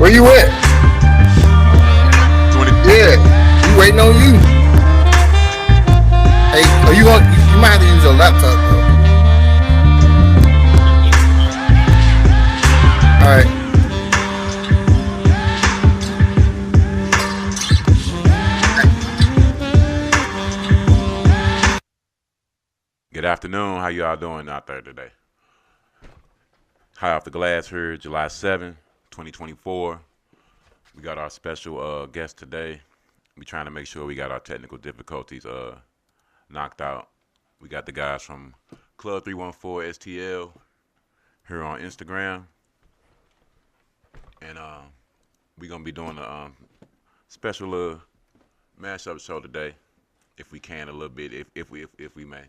Where you at? 20. Yeah, we waiting on you. Hey, you might have to use your laptop though. All right. Good afternoon. How y'all doing out there today? High off the glass here, July 7th, 2024. We got our special guest today. We trying to make sure we got our technical difficulties knocked out. We got the guys from Club 314 STL here on Instagram. And we're going to be doing a special mashup show today, if we can a little bit, if we may.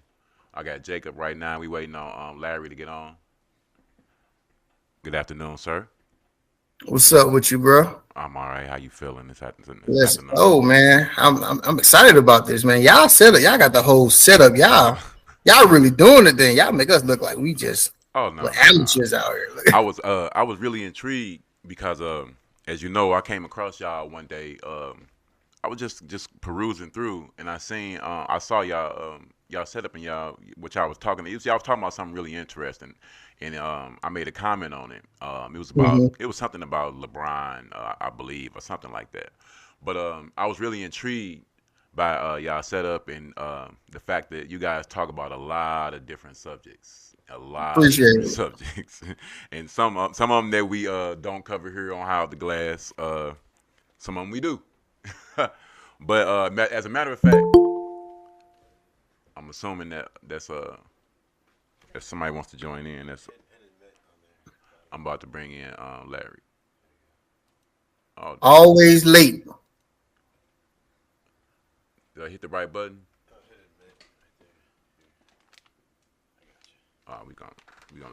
I got Jacob right now. We waiting on Larry to get on. Good afternoon, sir. What's up with you, bro? I'm all right. How you feeling this afternoon? Yes. Oh man, I'm excited about this, man. Y'all got the whole setup. Y'all really doing it. Then y'all make us look like we just amateurs out here. I was really intrigued because as you know, I came across y'all one day. I was just perusing through, and I saw y'all setup and what y'all was talking. Y'all was talking about something really interesting, and I made a comment on it. It was about it was something about LeBron, I believe, or something like that. But I was really intrigued by y'all setup and the fact that you guys talk about a lot of different subjects. Subjects, and some of them that we don't cover here on High Off the Glass. Some of them we do. But as a matter of fact, I'm assuming that's if somebody wants to join in, I'm about to bring in Larry. Always late. Did I hit the right button? We gonna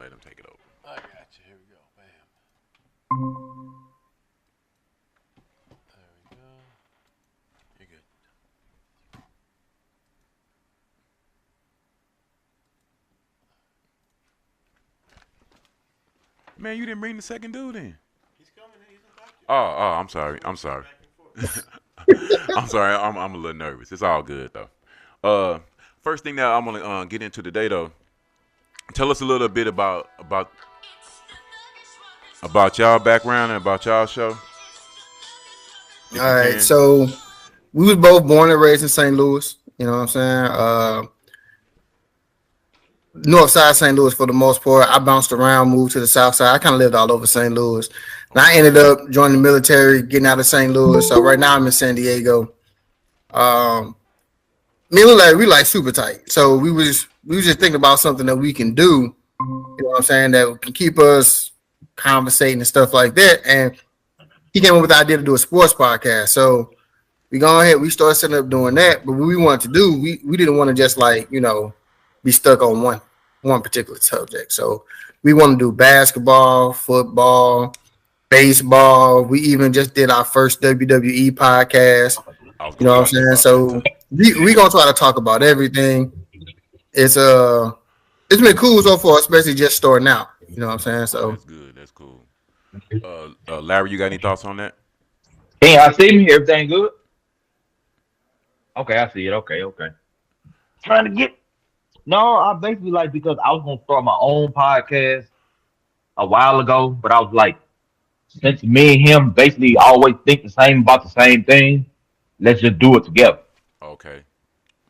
let him take it over. I got you. Here we go. Bam. There we go. You're good. Man, you didn't bring the second dude in. He's coming in. He's in doctor. Oh, I'm sorry. I'm sorry. I'm a little nervous. It's all good though. First thing that I'm gonna get into today though. Tell us a little bit about y'all background and about y'all show. All right, so we was both born and raised in St. Louis. You know what I'm saying? North side St. Louis for the most part. I bounced around, moved to the south side. I kind of lived all over St. Louis. And I ended up joining the military, getting out of St. Louis. So right now I'm in San Diego. Me and Larry, we like super tight. So we was just thinking about something that we can do, you know what I'm saying, that can keep us conversating and stuff like that. And he came up with the idea to do a sports podcast. So we go ahead, we started setting up doing that. But what we wanted to do, we didn't want to just be stuck on one particular subject. So we want to do basketball, football, baseball. We even just did our first WWE podcast. You know what I'm saying? So we gonna try to talk about everything. It's been cool so far, especially just starting out. You know what I'm saying? So that's good. That's cool. Larry, you got any thoughts on that? Hey, I see me. Everything good? Okay, I see it. Okay. Trying to get. No, I basically because I was gonna start my own podcast a while ago, but I was like, since me and him basically always think the same about the same thing, let's just do it together. Okay.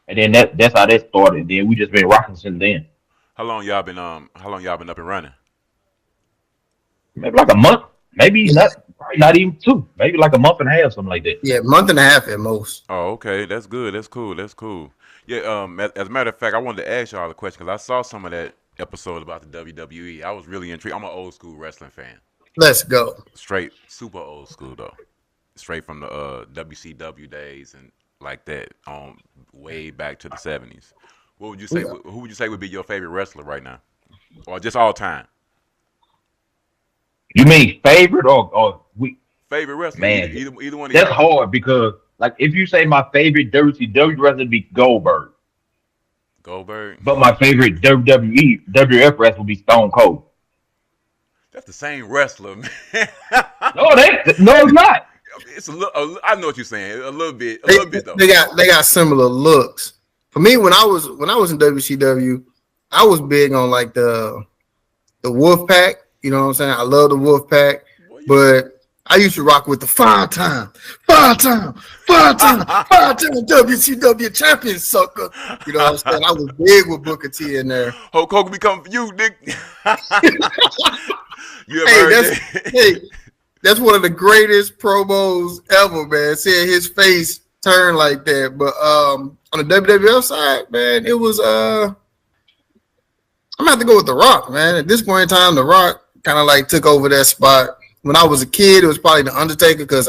And then that's how that started. Then we just been rocking since then. How long y'all been up and running? Maybe like a month. Maybe probably not even 2. Maybe like a month and a half, something like that. Yeah, month and a half at most. Oh, okay. That's good. That's cool. Yeah. As a matter of fact, I wanted to ask y'all a question because I saw some of that episode about the WWE. I was really intrigued. I'm an old school wrestling fan. Let's go. Straight, super old school though. Straight from the WCW days and like that, way back to the 70s. What would you say? Yeah. Who would you say would be your favorite wrestler right now, or just all time? You mean favorite or we? Favorite wrestler? Man, either one. That's hard because like if you say my favorite WCW wrestler would be Goldberg. Goldberg. But my favorite WWF wrestler would be Stone Cold. That's the same wrestler, man. No, no, it's not. It's a little. I know what you're saying. A little bit though. They got similar looks. For me, when I was in WCW, I was big on like the Wolf Pack. You know what I'm saying? I love the Wolf Pack, but I used to rock with the five-time WCW champion sucker. You know what I'm saying? I was big with Booker T in there. Hulk Hogan become for you, Nick. You ever Hey, heard that? that's one of the greatest promos ever, man. Seeing his face turn like that. But on the WWF side, man, it was I'm gonna have to go with The Rock, man. At this point in time, The Rock kind of like took over that spot. When I was a kid, it was probably The Undertaker because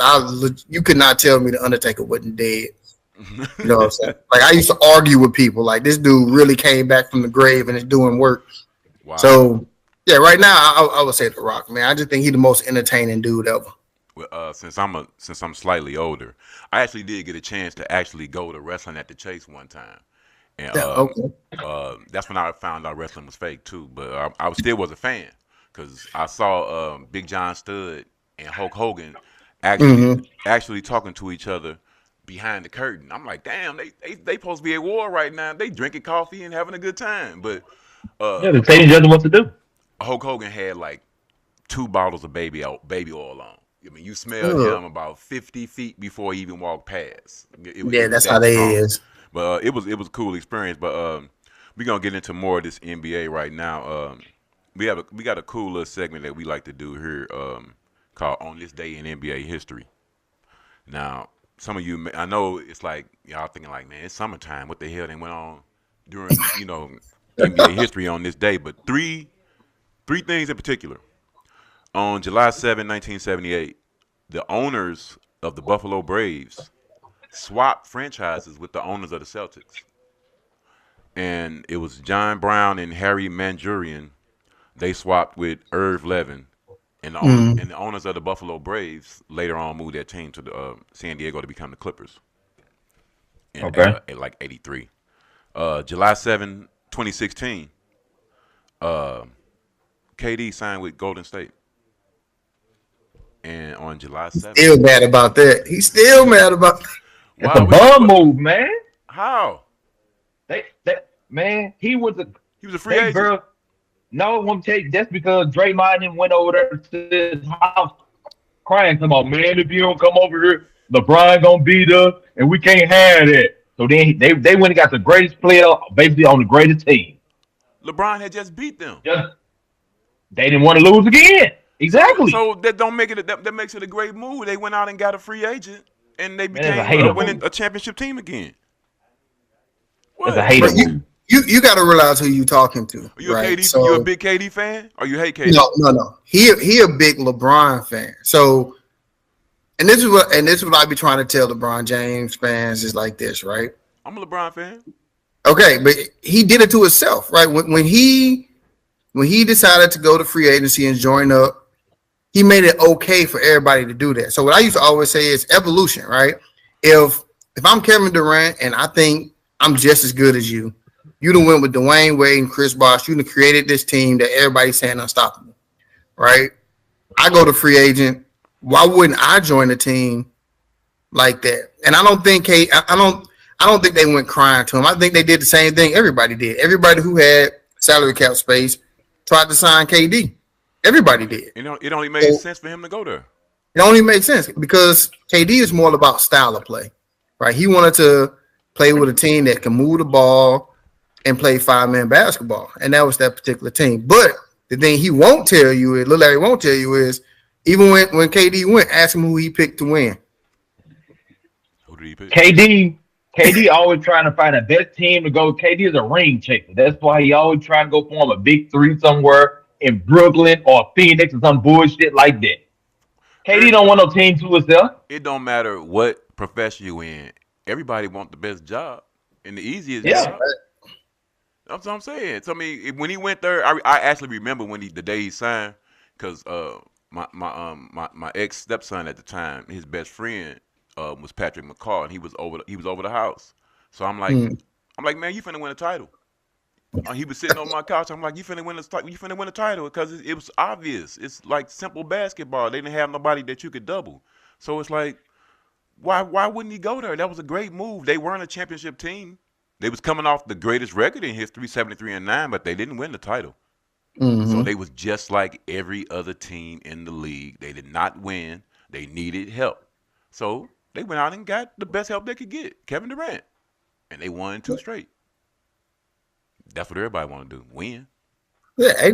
you could not tell me The Undertaker wasn't dead. You know what I'm saying? Like I used to argue with people, like this dude really came back from the grave and is doing work. Wow. So yeah, right now I would say The Rock, man. I just think he's the most entertaining dude ever. Well, since I'm slightly older, I actually did get a chance to actually go to wrestling at the Chase one time, and that's when I found out wrestling was fake too. But I still was a fan because I saw Big John Studd and Hulk Hogan actually talking to each other behind the curtain. I'm like, damn, they supposed to be at war right now. They drinking coffee and having a good time. But They're telling each other what to do. Hulk Hogan had like 2 bottles of baby oil on. I mean, you smelled him about 50 feet before he even walked past. That's how they is. But it was a cool experience. But we're gonna get into more of this NBA right now. We got a cool little segment that we like to do here called "On This Day in NBA History." Now, some of you, I know it's like y'all thinking like, man, it's summertime. What the hell they went on during NBA history on this day? But three things in particular. On July 7, 1978, the owners of the Buffalo Braves swapped franchises with the owners of the Celtics. And it was John Brown and Harry Manjurian. They swapped with Irv Levin. And the owners of the Buffalo Braves later on moved their team to San Diego to become the Clippers. In like 83. July 7, 2016, KD signed with Golden State. And on July 7th. Still mad about that. He's still mad about that. It's a bum move, man. How? Man, he was a free agent. Girl, no, I'm take that's because Draymond and went over there to his house crying, come on, man, if you don't come over here, LeBron gonna beat us and we can't have that. So then they went and got the greatest player basically on the greatest team. LeBron had just beat them. They didn't want to lose again. Exactly. So that don't make it that makes it a great move. They went out and got a free agent and they became winning a championship team again. What? It's a hater move. You got to realize who you talking to. Are you right? a KD? So, you a big KD fan, or you hate KD? No. He a big LeBron fan. So, and this is what I be trying to tell LeBron James fans is like this, right? I'm a LeBron fan. Okay, but he did it to himself, right? When he decided to go to free agency and join up, he made it okay for everybody to do that. So what I used to always say is evolution, right? If I'm Kevin Durant and I think I'm just as good as you, you done went with Dwayne Wade and Chris Bosh. You done created this team that everybody's saying unstoppable, right? I go to free agent. Why wouldn't I join a team like that? And I don't think they went crying to him. I think they did the same thing everybody did. Everybody who had salary cap space tried to sign KD. Everybody did. It only made sense for him to go there. It only makes sense because KD is more about style of play, right? He wanted to play with a team that can move the ball and play 5-man basketball, and that was that particular team. But the thing he won't tell you is, Lil Larry won't tell you is, even when KD went, ask him who he picked to win. Who did he pick? KD always trying to find a best team to go. KD is a ring chaser. That's why he always trying to go form a big three somewhere in Brooklyn or Phoenix or some bullshit like that. KD don't want no team to himself. It don't matter what profession you in. Everybody want the best job and the easiest job. That's what I'm saying. So I mean, when he went there, I actually remember the day he signed, because my ex stepson at the time, his best friend was Patrick McCaw, and he was over the house. So I'm like, man, you finna win a title. He was sitting on my couch. I'm like, you finna win the title because it was obvious. It's like simple basketball. They didn't have nobody that you could double. So it's like, why wouldn't he go there? That was a great move. They weren't a championship team. They was coming off the greatest record in history, 73-9, but they didn't win the title. So Mm-hmm. they was just like every other team in the league. They did not win. They needed help. So they went out and got the best help they could get, Kevin Durant. And they won 2 straight. That's what everybody want to do, win. Yeah,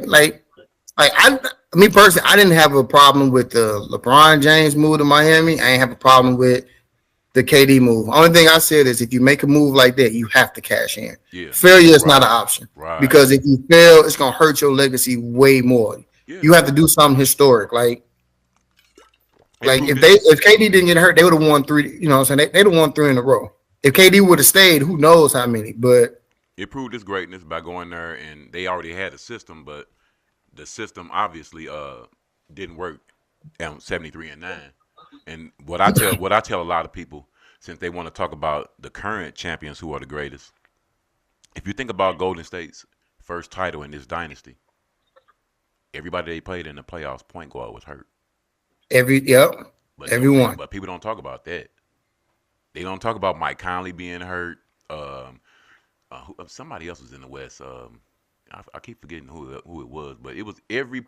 me personally, I didn't have a problem with the LeBron James move to Miami. I ain't have a problem with the KD move. Only thing I said is if you make a move like that, you have to cash in. Yeah. Failure is not Right. an option Right. because if you fail, it's gonna hurt your legacy way more. Yeah. You have to do something historic, like It proved if KD didn't get hurt, they would have won 3. You know what I'm saying? They'd have won 3 in a row. If KD would have stayed, who knows how many? But it proved its greatness by going there, and they already had a system, but the system obviously didn't work at 73-9. And what I tell a lot of people, since they want to talk about the current champions who are the greatest, if you think about Golden State's first title in this dynasty, everybody they played in the playoffs point guard was hurt. But everyone. but people don't talk about that. They don't talk about Mike Conley being hurt. Somebody else was in the West. I keep forgetting who it was, but it was every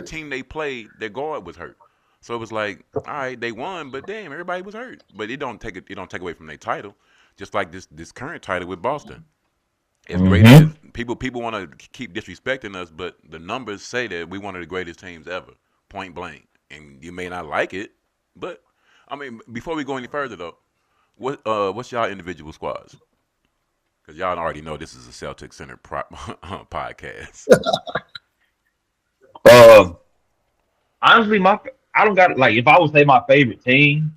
team they played, their guard was hurt. So it was like, all right, they won, but damn, everybody was hurt. But it don't take away from their title. Just like this current title with Boston. As great as people want to keep disrespecting us, but the numbers say that we one of the greatest teams ever, point blank. And you may not like it, but I mean, before we go any further though, what's y'all individual squads? Because y'all already know this is a Celtics centered podcast. Honestly, I don't got like if I would say my favorite team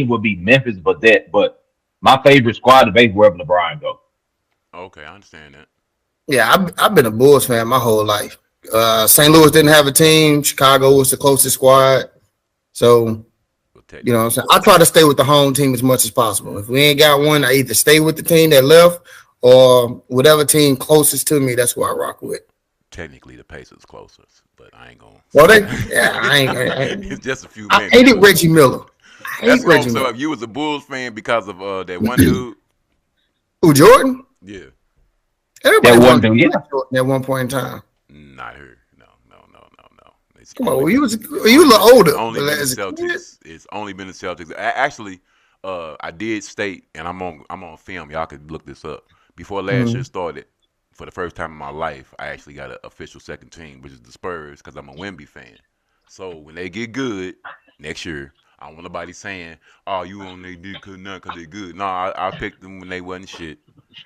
would be Memphis, but my favorite squad is basically wherever LeBron go. Okay, I understand that. Yeah, I've been a Bulls fan my whole life. St. Louis didn't have a team. Chicago was the closest squad. So, you know what I'm saying? I try to stay with the home team as much as possible. If we ain't got one, I either stay with the team that left or whatever team closest to me, that's who I rock with. Technically, the Pacers closest, but I ain't going to. Well, I ain't. It's just a few I minutes. hated Reggie Miller. That's wrong. So if you was a Bulls fan because of that one dude. Who, Jordan? Yeah. Everybody wanted Jordan at one point in time. Not her. No. Come on, you a little older. It's only been the Celtics. Actually, I did state, and I'm on film. Y'all could look this up. Before last year started, for the first time in my life, I actually got an official second team, which is the Spurs, because I'm a Wemby fan. So when they get good next year, I don't want nobody saying, "Oh, you only did good now because they're good." No, I picked them when they wasn't shit.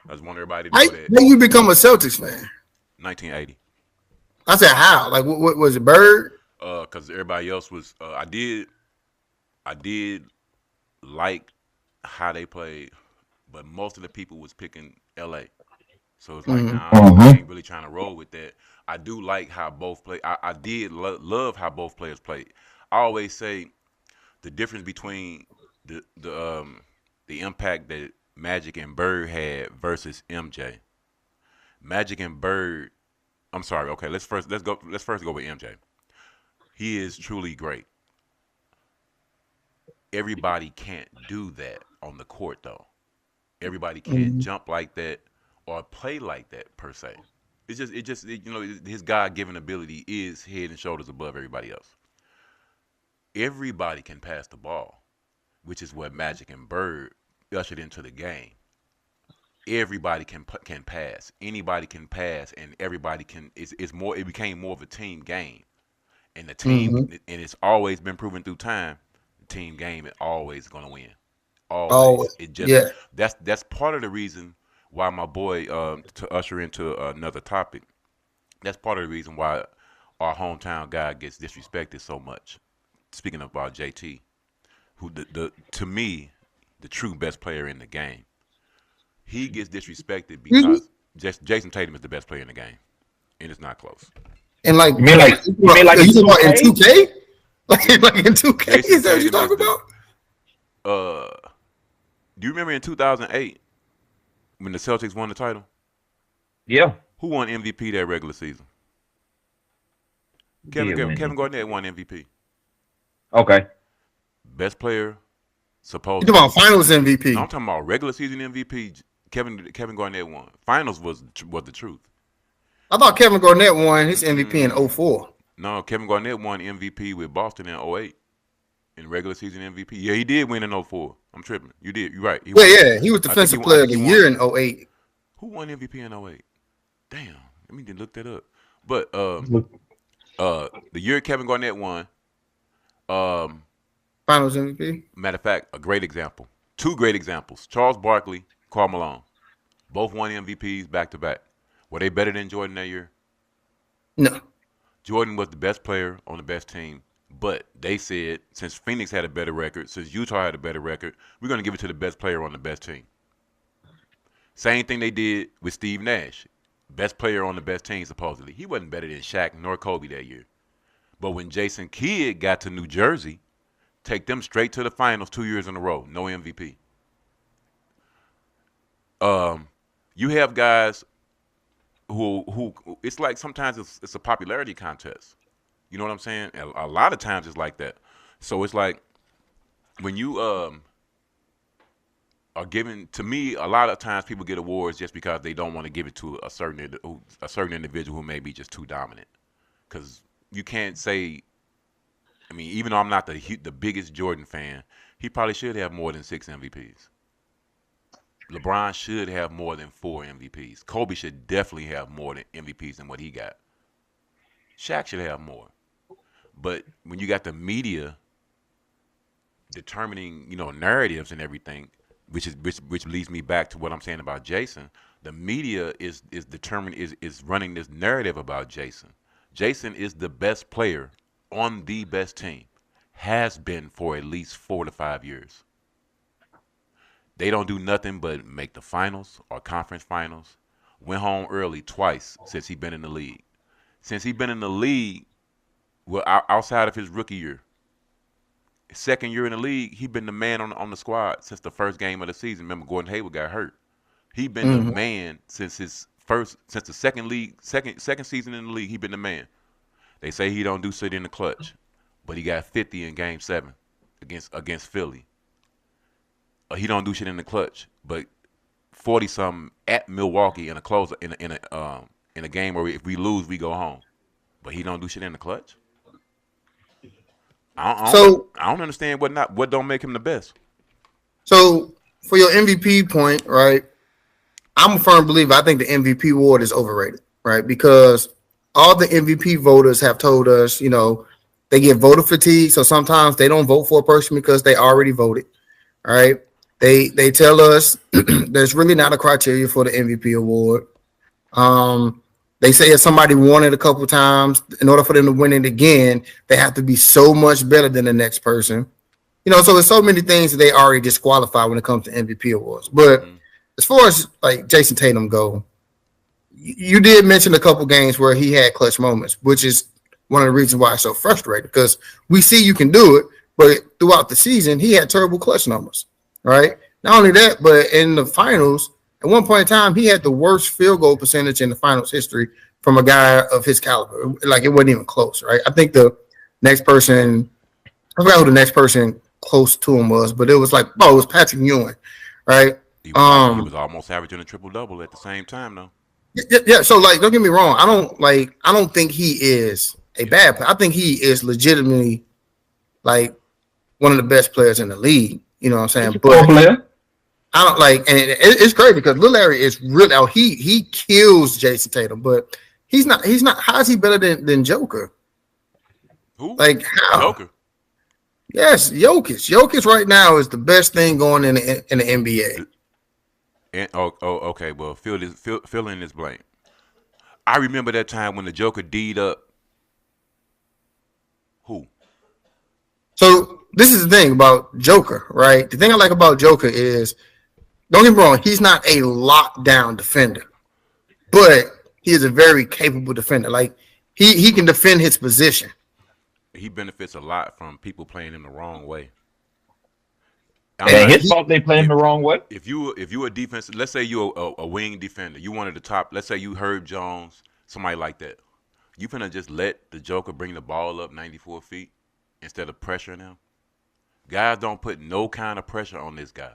I just want everybody to know that. When you become a Celtics fan? 1980. I said how? Like what was it? Bird? Because everybody else was. I did like how they played, but most of the people was picking L.A. So it's like, I ain't really trying to roll with that. I do like how both play. I did love how both players played. I always say the difference between the impact that Magic and Bird had versus MJ. Magic and Bird. I'm sorry. Okay, let's first go with MJ. He is truly great. Everybody can't do that on the court though. Everybody can't jump like that or play like that per se. His God-given ability is head and shoulders above everybody else. Everybody can pass the ball, which is what Magic and Bird ushered into the game. Everybody can pass. Anybody can pass, and everybody can. It became more of a team game, and the team, and it's always been proven through time. The team game is always going to win. Always. That's part of the reason why my boy, to usher into another topic. That's part of the reason why our hometown guy gets disrespected so much. Speaking about JT, who to me, the true best player in the game. He gets disrespected because Jason Tatum is the best player in the game, and it's not close. And like, you mean like in 2K? Like in 2K? Is that what you talking about? Do you remember in 2008 when the Celtics won the title? Yeah, Who won MVP that regular season? he Kevin did win Kevin MVP. Garnett won MVP. Okay. Best player, You talking about supposedly. Finals No, I'm MVP? talking about regular season MVP. Kevin Garnett won. Finals was the truth. I thought Kevin Garnett won his MVP in Mm-mm. '04. No, Kevin Garnett won MVP with Boston in '08 in regular season MVP. Yeah, he did win in '04. I'm tripping. You did. You're right. He Yeah, won. yeah, he was I think he Defensive won. I Player of think he the won. Year in '08. Who won MVP in '08? Damn. Let me look that up. But the year Kevin Garnett won. Um, Finals MVP. Matter of fact, a great example. Two great examples. Charles Barkley, Karl Malone. Both won MVPs back to back. Were they better than Jordan that year? No. Jordan was the best player on the best team, but they said since Phoenix had a better record, since Utah had a better record, we're going to give it to the best player on the best team. Same thing they did with Steve Nash. Best player on the best team, supposedly. He wasn't better than Shaq nor Kobe that year. But when Jason Kidd got to New Jersey, take them straight to the finals 2 years in a row, no MVP. You have guys who it's like sometimes it's a popularity contest. You know what I'm saying? A lot of times it's like that. So it's like when you are given to me, a lot of times people get awards just because they don't want to give it to a certain individual who may be just too dominant. Because you can't say, I mean, even though I'm not the biggest Jordan fan, he probably should have more than 6 MVPs. LeBron should have more than 4 MVPs. Kobe should definitely have more than MVPs than what he got. Shaq should have more. But when you got the media determining, narratives and everything, which leads me back to what I'm saying about Jason. The media is running this narrative about Jason. Jason is the best player on the best team. Has been for at least 4 to 5 years. They don't do nothing but make the finals or conference finals. Went home early twice since he's been in the league. Since he's been in the league, well, outside of his rookie year, second year in the league, he been the man on the squad since the first game of the season. Remember, Gordon Hayward got hurt. He been the Hmm. man since the second season in the league. He been the man. They say he don't do shit in the clutch, but he got 50 in Game 7 against Philly. He don't do shit in the clutch, but 40 something at Milwaukee in a closer in a game where if we lose we go home, but he don't do shit in the clutch. So, I don't understand what don't make him the best. so for your MVP point, right? I'm a firm believer. I think the MVP award is overrated, right? Because all the MVP voters have told us, they get voter fatigue. So sometimes they don't vote for a person because they already voted, right? They tell us there's really not a criteria for the MVP award. They say if somebody won it a couple of times, in order for them to win it again, they have to be so much better than the next person. So there's so many things that they already disqualify when it comes to MVP awards. But Mm-hmm. as far as like Jason Tatum go, you did mention a couple games where he had clutch moments, which is one of the reasons why I'm so frustrated because we see you can do it, but throughout the season he had terrible clutch numbers, right? Not only that, but in the finals, at one point in time, he had the worst field goal percentage in the finals history from a guy of his caliber. Like it wasn't even close, right? I think the next person, I forgot who the next person close to him was, but it was like, it was Patrick Ewing, right? He was almost averaging a triple double at the same time though. Yeah. So like, don't get me wrong. I don't think he is a bad player. I think he is legitimately like one of the best players in the league. You know what I'm He's saying? a football But player. I don't like, and it's crazy because Lil Larry is really out. He kills Jason Tatum, but he's not. How is he better than Joker? Who? Like how? Joker. Yes, Jokic. Jokic right now is the best thing going in the NBA. And okay. Well, fill in this blank. I remember that time when the Joker D'd up. Who? So this is the thing about Joker, right? The thing I like about Joker is, don't get me wrong, he's not a lockdown defender, but he is a very capable defender. Like he can defend his position. He benefits a lot from people playing him the wrong way. I'm And not. his fault they play him If, the wrong way. if you a defense, let's say you're a wing defender, you one of the top. Let's say you Herb Jones, somebody like that. You finna just let the Joker bring the ball up 94 feet instead of pressuring him? Guys don't put no kind of pressure on this guy.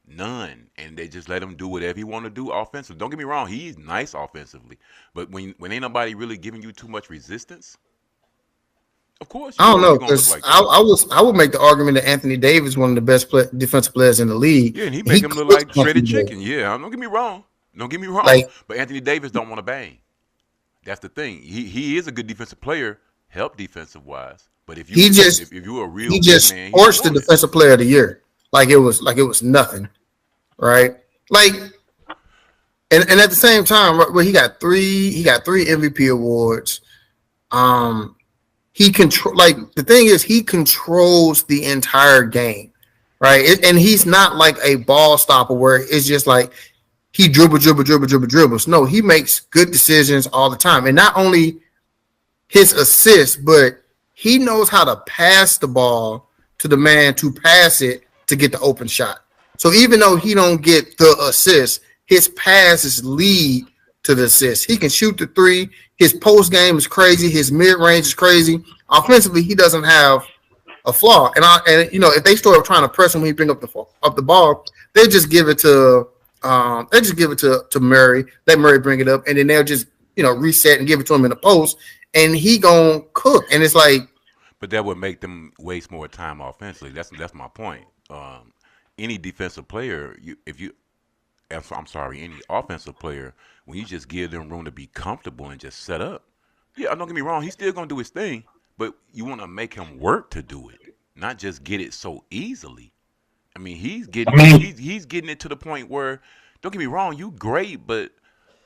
None. And they just let him do whatever he want to do offensively. Don't get me wrong, he's nice offensively. But when ain't nobody really giving you too much resistance, of course I don't know you're gonna look because like that. I would make the argument that Anthony Davis is one of the best defensive players in the league. Yeah, and he make him look cooks like shredded Anthony chicken. Yeah, don't get me wrong. Don't get me wrong. Like- But Anthony Davis don't want to bang. That's the thing. He is a good defensive player, help defensive wise. But if He just- if you're a real He big just man, forced the don't want it. defensive player of the year like it was nothing, right? Like, and at the same time, well, he got three MVP awards. He control like the thing is he controls the entire game, right? And he's not like a ball stopper where it's just like he dribbles. No, he makes good decisions all the time, and not only his assists, but he knows how to pass the ball to the man to pass it to get the open shot. So even though he don't get the assist, his passes lead to the assist. He can shoot the three. His post game is crazy. His mid range is crazy. Offensively, he doesn't have a flaw. And you know, if they start trying to press him when he bring up the ball, they just give it to Murray. Let Murray bring it up, and then they'll just reset and give it to him in the post, and he gonna cook. And it's like, But that would make them waste more time offensively. That's my point. Any defensive player, any offensive player, when you just give them room to be comfortable and just set up, yeah, don't get me wrong, he's still gonna do his thing, but you want to make him work to do it, not just get it so easily. I mean, he's getting it to the point where, don't get me wrong, you great, but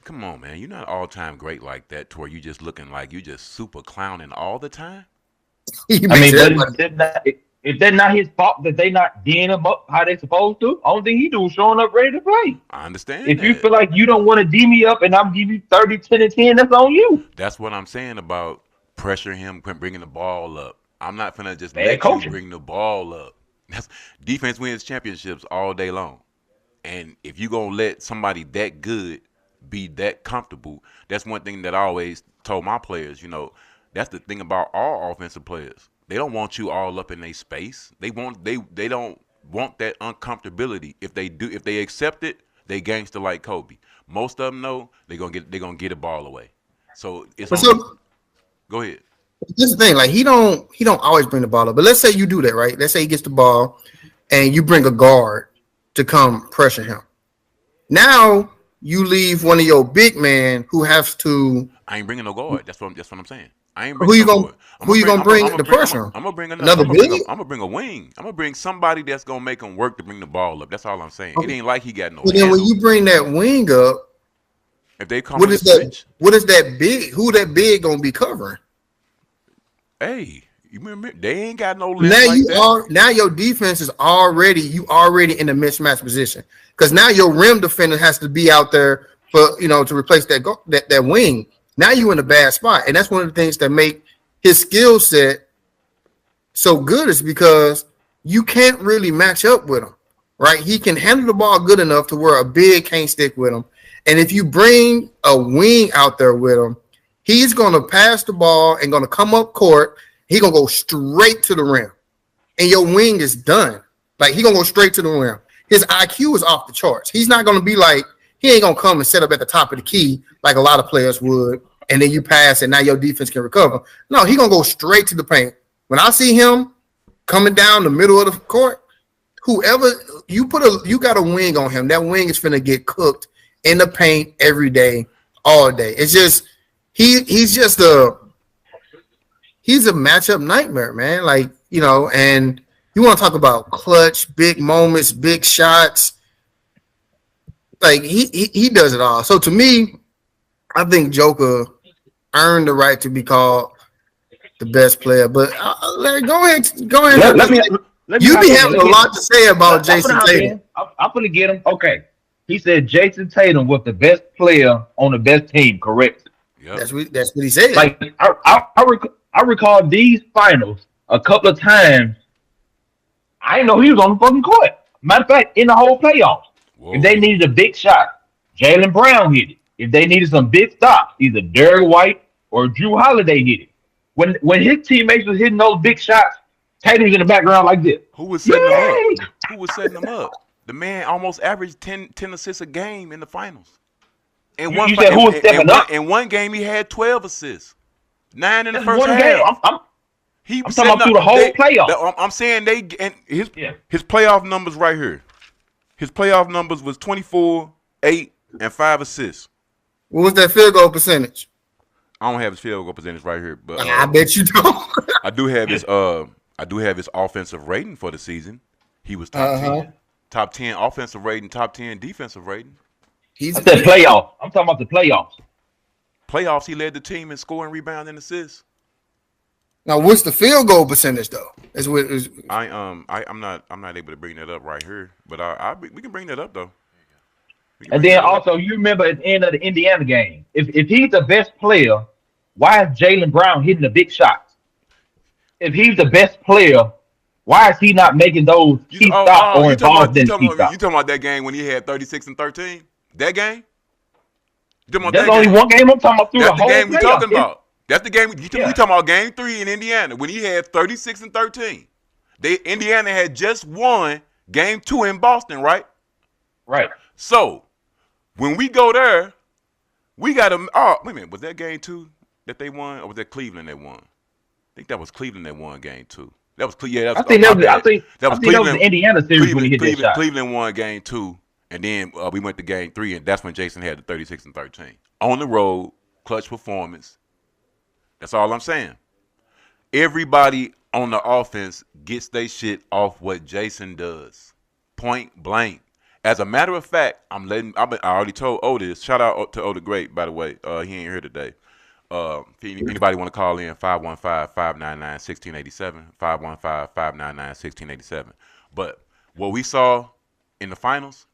come on, man, you're not all time great like that to where you just looking like you just super clowning all the time. he I makes mean, everybody. is that not his fault that they not D'ing him up how they supposed to? Only thing he do is showing up ready to play. I understand. If you that. feel like you don't want to D me up and I'm give you 30, 10, and 10, that's on you. That's what I'm saying about pressure him bringing the ball up. I'm not finna just Bad let coaching. you bring the ball up. That's, defense wins championships all day long. And if you gonna let somebody that good be that comfortable, that's one thing that I always told my players. That's the thing about all offensive players. They don't want you all up in their space. They don't want that uncomfortability. If they accept it, they gangster like Kobe. Most of them know they're gonna get a ball away. So it's go ahead. This is the thing, like he don't always bring the ball up. But let's say you do that, right? Let's say he gets the ball and you bring a guard to come pressure him. Now you leave one of your big men who has to. I ain't bringing no guard. That's what I'm saying. I ain't Who bringing you no gonna guard. who you gonna bring the pressure? I'm gonna bring Another I'm big? gonna bring a wing. I'm gonna bring somebody that's gonna make him work to bring the ball up. That's all I'm saying. It ain't like he got no. But then when handle. you bring that wing up, If they come what in the is that? switch, What is that big? Who that big gonna be covering? hey, you remember they ain't got no length like that. Now your defense is already in a mismatch position because now your rim defender has to be out there for to replace that wing. Now you in a bad spot, and that's one of the things that make his skill set so good is because you can't really match up with him, right? He can handle the ball good enough to where a big can't stick with him, and if you bring a wing out there with him, he's going to pass the ball and going to come up court. He going to go straight to the rim. And your wing is done. Like, he going to go straight to the rim. His IQ is off the charts. He's not going to be like, he ain't going to come and set up at the top of the key like a lot of players would, and then you pass and now your defense can recover. No, he going to go straight to the paint. When I see him coming down the middle of the court, whoever you got a wing on him, that wing is finna get cooked in the paint every day, all day. It's just he's a matchup nightmare, man. Like, and you want to talk about clutch, big moments, big shots. Like he does it all. So to me, I think Joker earned the right to be called the best player. But Larry, go ahead. Let me You be having a lot to say about Jason Tatum. I'm gonna get him. Okay, he said Jason Tatum was the best player on the best team. Correct. Yep. That's what he said. Like I recall these finals a couple of times. I didn't know he was on the fucking court. Matter of fact, in the whole playoffs, Whoa. if they needed a big shot, Jaylen Brown hit it. If they needed some big stops, either Derrick White or Drew Holiday hit it. When his teammates was hitting those big shots, Tatum was in the background like this. Who was setting them Yay! up? Who was setting them up? The man almost averaged 10 assists a game in the finals. In You said who was stepping up? In one game, he had 12 assists. 9 in the That's first one half. game. He I'm was talking about setting through the up- whole they- playoff. I'm saying his Yeah. his playoff numbers right here. His playoff numbers was 24, 8, and 5 assists. What was that field goal percentage? I don't have his field goal percentage right here, but I bet you don't. I do have his offensive rating for the season. He was top 10 offensive rating, top 10 defensive rating. He's I said playoffs. I'm talking about the playoffs. Playoffs, he led the team in scoring, rebound, and assists. now. What's the field goal percentage though? I'm not able to bring that up right here, but we can bring that up though. And then also, you remember at the end of the Indiana game, if he's the best player, why is Jaylen Brown hitting the big shots? If he's the best player, why is he not making those key stops or involved in key stops? You talking about that game when he had 36 and 13? That game? You talking about That's that only game? one game I'm talking about through That's the the whole game we playoff. talking about. That's the game we Yeah. talking about. Game 3 in Indiana when he had 36 and 13. Indiana had just won game 2 in Boston, right? Right. So when we go there, we got to. Oh, wait a minute. Was that game 2 that they won, or was that Cleveland that won? I think that was Cleveland that won game 2. That was Cleveland. Yeah, I think that was the Indiana series when he hit that shot. Cleveland won game 2, and then we went to game 3, and that's when Jason had the 36 and 13 on the road, clutch performance. That's all I'm saying. Everybody on the offense gets their shit off what Jason does, point blank. As a matter of fact, I already told Otis. Shout out to OThaGreat, by the way. He ain't here today. If anybody want to call in, 515-599-1687, 515-599-1687. But what we saw in the finals,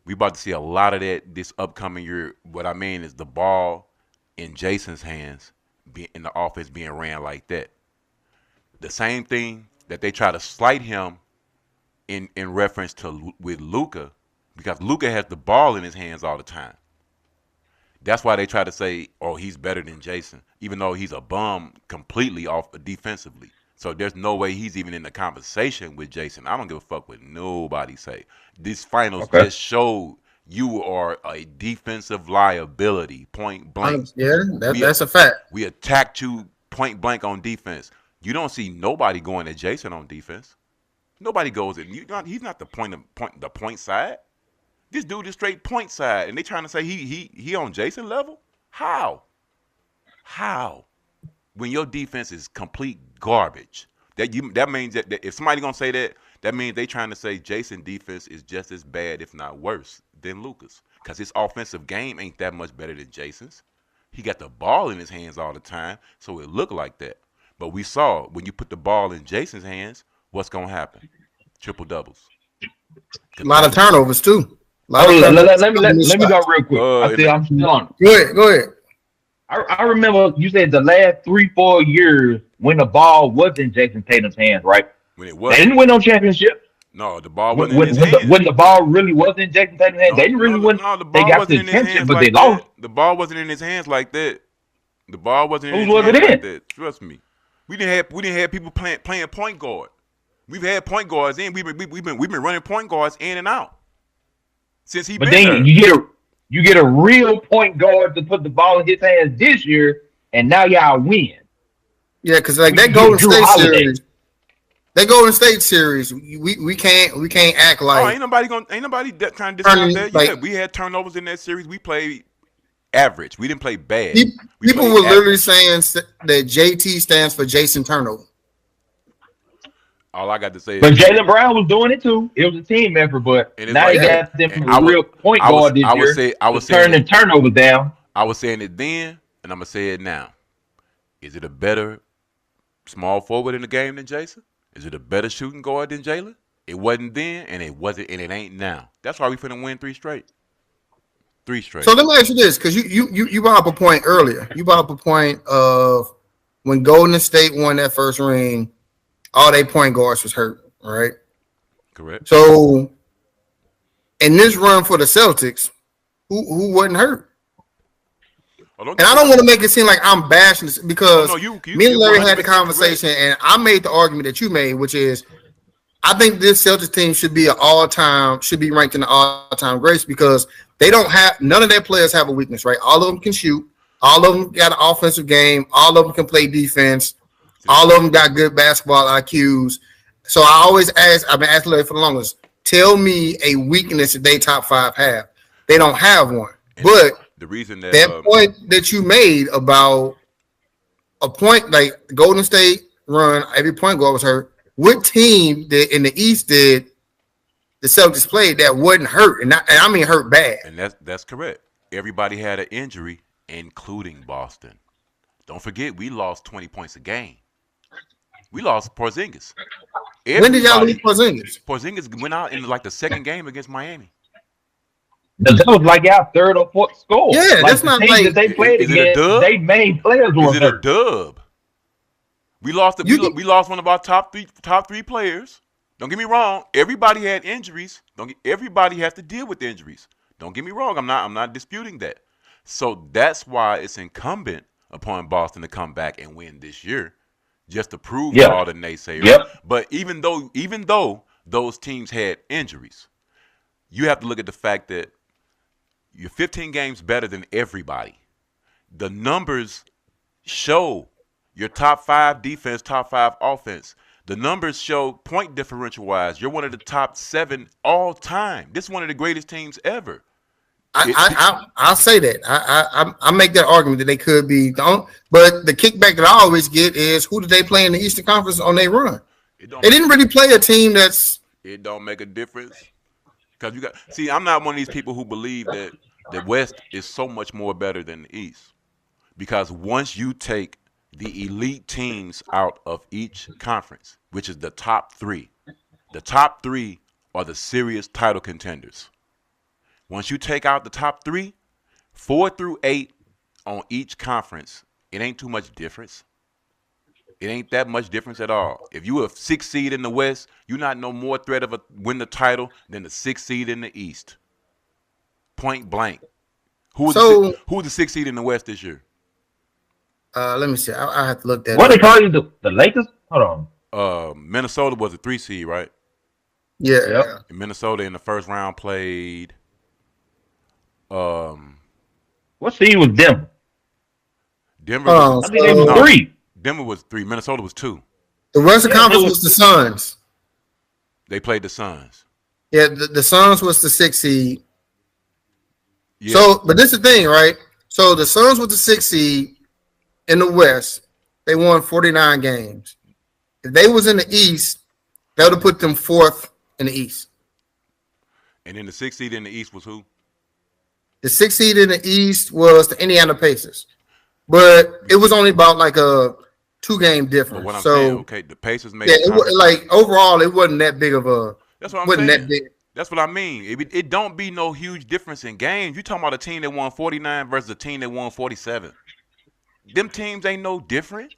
we about to see a lot of that this upcoming year. What I mean is the ball in Jason's hands, in the offense being ran like that. The same thing that they try to slight him in reference to with Luka, because Luka has the ball in his hands all the time. That's why they try to say, oh, he's better than Jason, even though he's a bum completely off defensively. So there's no way he's even in the conversation with Jason. I don't give a fuck what nobody say. These finals just showed you are a defensive liability, point blank. Yeah, that's a fact. We attacked you point blank on defense. You don't see nobody going at Jason on defense. Nobody goes at he's not the point side. This dude is straight point side, and they trying to say he on Jason level? How? When your defense is complete garbage, that means that if somebody gonna say that means they trying to say Jason defense is just as bad, if not worse, than Luka's, because his offensive game ain't that much better than Jason's. He got the ball in his hands all the time, so it looked like that. But we saw when you put the ball in Jason's hands, what's gonna happen? Triple doubles. A lot of turnovers too. Let me go real quick. I'm still on it. Go ahead. I remember you said the last 3-4 years when the ball was in Jason Tatum's hands, right? When it was, they didn't win no championship. No, the ball wasn't in his hands. When the ball really was in Jason Tatum's hands, they didn't really win. They got the attention, but they lost. The ball wasn't in his hands like that. The ball wasn't in his hands like that. Trust me. We didn't have people playing point guard. We've had point guards in. We've been running point guards in and out since he. But been then there. you get a real point guard to put the ball in his hands this year, and now y'all win. Yeah, because like that Golden State series, we can't act like. Oh, ain't nobody trying to discount that. Yeah, we had turnovers in that series. We played average. We didn't play bad. People were literally saying that JT stands for Jason Turnover. All I got to say is, but Jaylen Brown was doing it too. It was a team effort, but now he got them from a real point guard this year. I was turning turnovers down. I was saying it then, and I'm gonna say it now. Is it a better small forward in the game than Jason? Is it a better shooting guard than Jaylen? It wasn't then, and it wasn't, and it ain't now. That's why we finna win 3 straight. 3 straight. So let me ask you this, because you brought up a point earlier. You brought up a point of when Golden State won that first ring, all their point guards was hurt, right? Correct. So in this run for the Celtics, who wasn't hurt? Oh, And I don't want to make it seem like I'm bashing this because me and Larry had the 100% conversation, correct. and I made the argument that you made, which is I think this Celtics team should be ranked in the all-time greats because they don't have none of their players have a weakness, right? All of them can shoot, all of them got an offensive game, all of them can play defense, all of them got good basketball IQs. So I've been asking Larry for the longest, tell me a weakness that they top 5 have. They don't have one. And But the reason that point that you made about a point like Golden State run, every point guard was hurt. What team in the East did the Celtics play that wasn't hurt? And I mean hurt bad. And that's correct. Everybody had an injury, including Boston. Don't forget, we lost 20 points a game. We lost Porzingis. When did y'all lose Porzingis? Porzingis went out in like the second game against Miami. That was like our third or fourth score. Yeah, like that's not the like. That they played is it a against. dub? They main players Is were it a hurt. dub? We lost. We lost one of our top three players. Don't get me wrong. Everybody had injuries. Everybody has to deal with injuries. Don't get me wrong. I'm not disputing that. So that's why it's incumbent upon Boston to come back and win this year, just to prove to all the naysayers. Yep. But even though those teams had injuries, you have to look at the fact that you're 15 games better than everybody. The numbers show your top 5 defense, top 5 offense. The numbers show point differential wise, you're one of the top 7 all time. This is one of the greatest teams ever. I'll say that. I make that argument that they could be. But the kickback that I always get is who did they play in the Eastern Conference on their run? They didn't really play a team that's. It don't make a difference. Because I'm not one of these people who believe that the West is so much more better than the East. Because once you take the elite teams out of each conference, which is the top 3 are the serious title contenders. Once you take out the top 3, 4 through 8 on each conference, it ain't too much difference. It ain't that much difference at all. If you a 6th seed in the West, you're not no more threat of win the title than the 6th seed in the East. Point blank. Who was the 6th seed in the West this year? Let me see. I have to look that. What they call you? The Lakers? Hold on. Minnesota was a 3 seed, right? Yeah. Yep. And Minnesota in the first round played. What seed was Denver? Denver. I think they were 3. Denver was 3. Minnesota was 2. The Western Conference was the Suns. They played the Suns. Yeah, the Suns was the 6th seed. Yeah. So, but this is the thing, right? So the Suns was the 6th seed in the West. They won 49 games. If they was in the East, that would have put them 4th in the East. And then the 6th seed in the East was who? The 6th seed in the East was the Indiana Pacers. But it was only about like a 2-game difference. But what I'm saying, okay, the Pacers made overall, it wasn't that big of a. That's what I'm saying. That big. That's what I mean. It don't be no huge difference in games. You talking about a team that won 49 versus a team that won 47. Them teams ain't no different.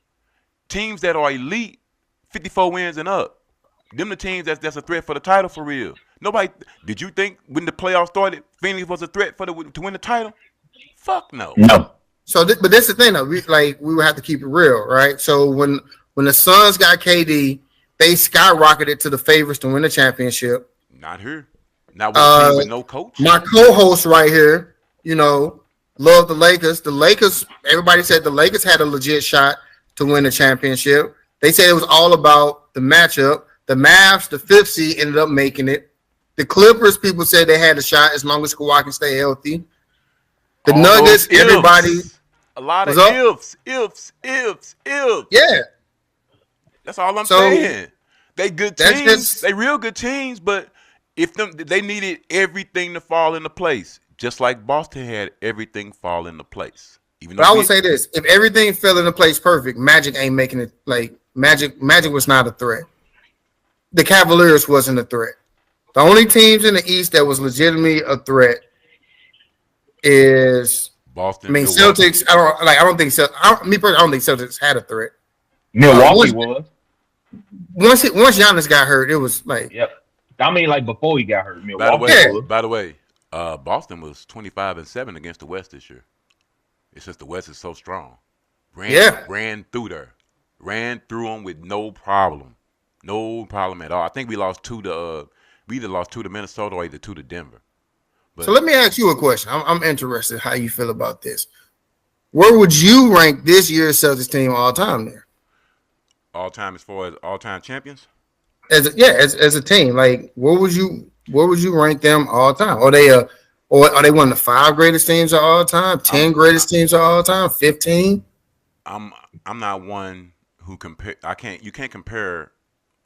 Teams that are elite, 54 wins and up. Them the teams that's a threat for the title for real. Nobody. Did you think when the playoffs started, Phoenix was a threat to win the title? Fuck no. No. So, but that's the thing though. We would have to keep it real, right? So when the Suns got KD, they skyrocketed to the favorites to win the championship. Not here. Not with a team with no coach. My co-host right here, love the Lakers. The Lakers. Everybody said the Lakers had a legit shot to win the championship. They said it was all about the matchup. The Mavs, the 5th seed, ended up making it. The Clippers, people said they had a shot as long as Kawhi can stay healthy. The all Nuggets, everybody. A lot of ifs. Yeah. That's all I'm saying. They good teams. They real good teams, but they needed everything to fall into place, just like Boston had everything fall into place. Even though I would say this: if everything fell into place perfect, Magic ain't making it. Like Magic was not a threat. The Cavaliers wasn't a threat. The only teams in the East that was legitimately a threat is Boston. I mean, Celtics. I don't think Celtics had a threat. Milwaukee was. Once Giannis got hurt, it was like. Yep. I mean, like before he got hurt, By the Milwaukee way, Yeah. was. by the way, Boston was 25-7 against the West this year. It's just the West is so strong. Yeah. Ran through there, ran through them with no problem, no problem at all. I think we lost we either lost 2 to Minnesota or either 2 to Denver. So But let me ask you a question. I'm interested how you feel about this. Where would you rank this year's Celtics team all time there? all time as far as all time champions, As a team, like where would you rank them all time? Or are they one of the 5 greatest teams of all time, 10 I'm greatest teams of all time, 15? I'm I'm not one who compare. You can't compare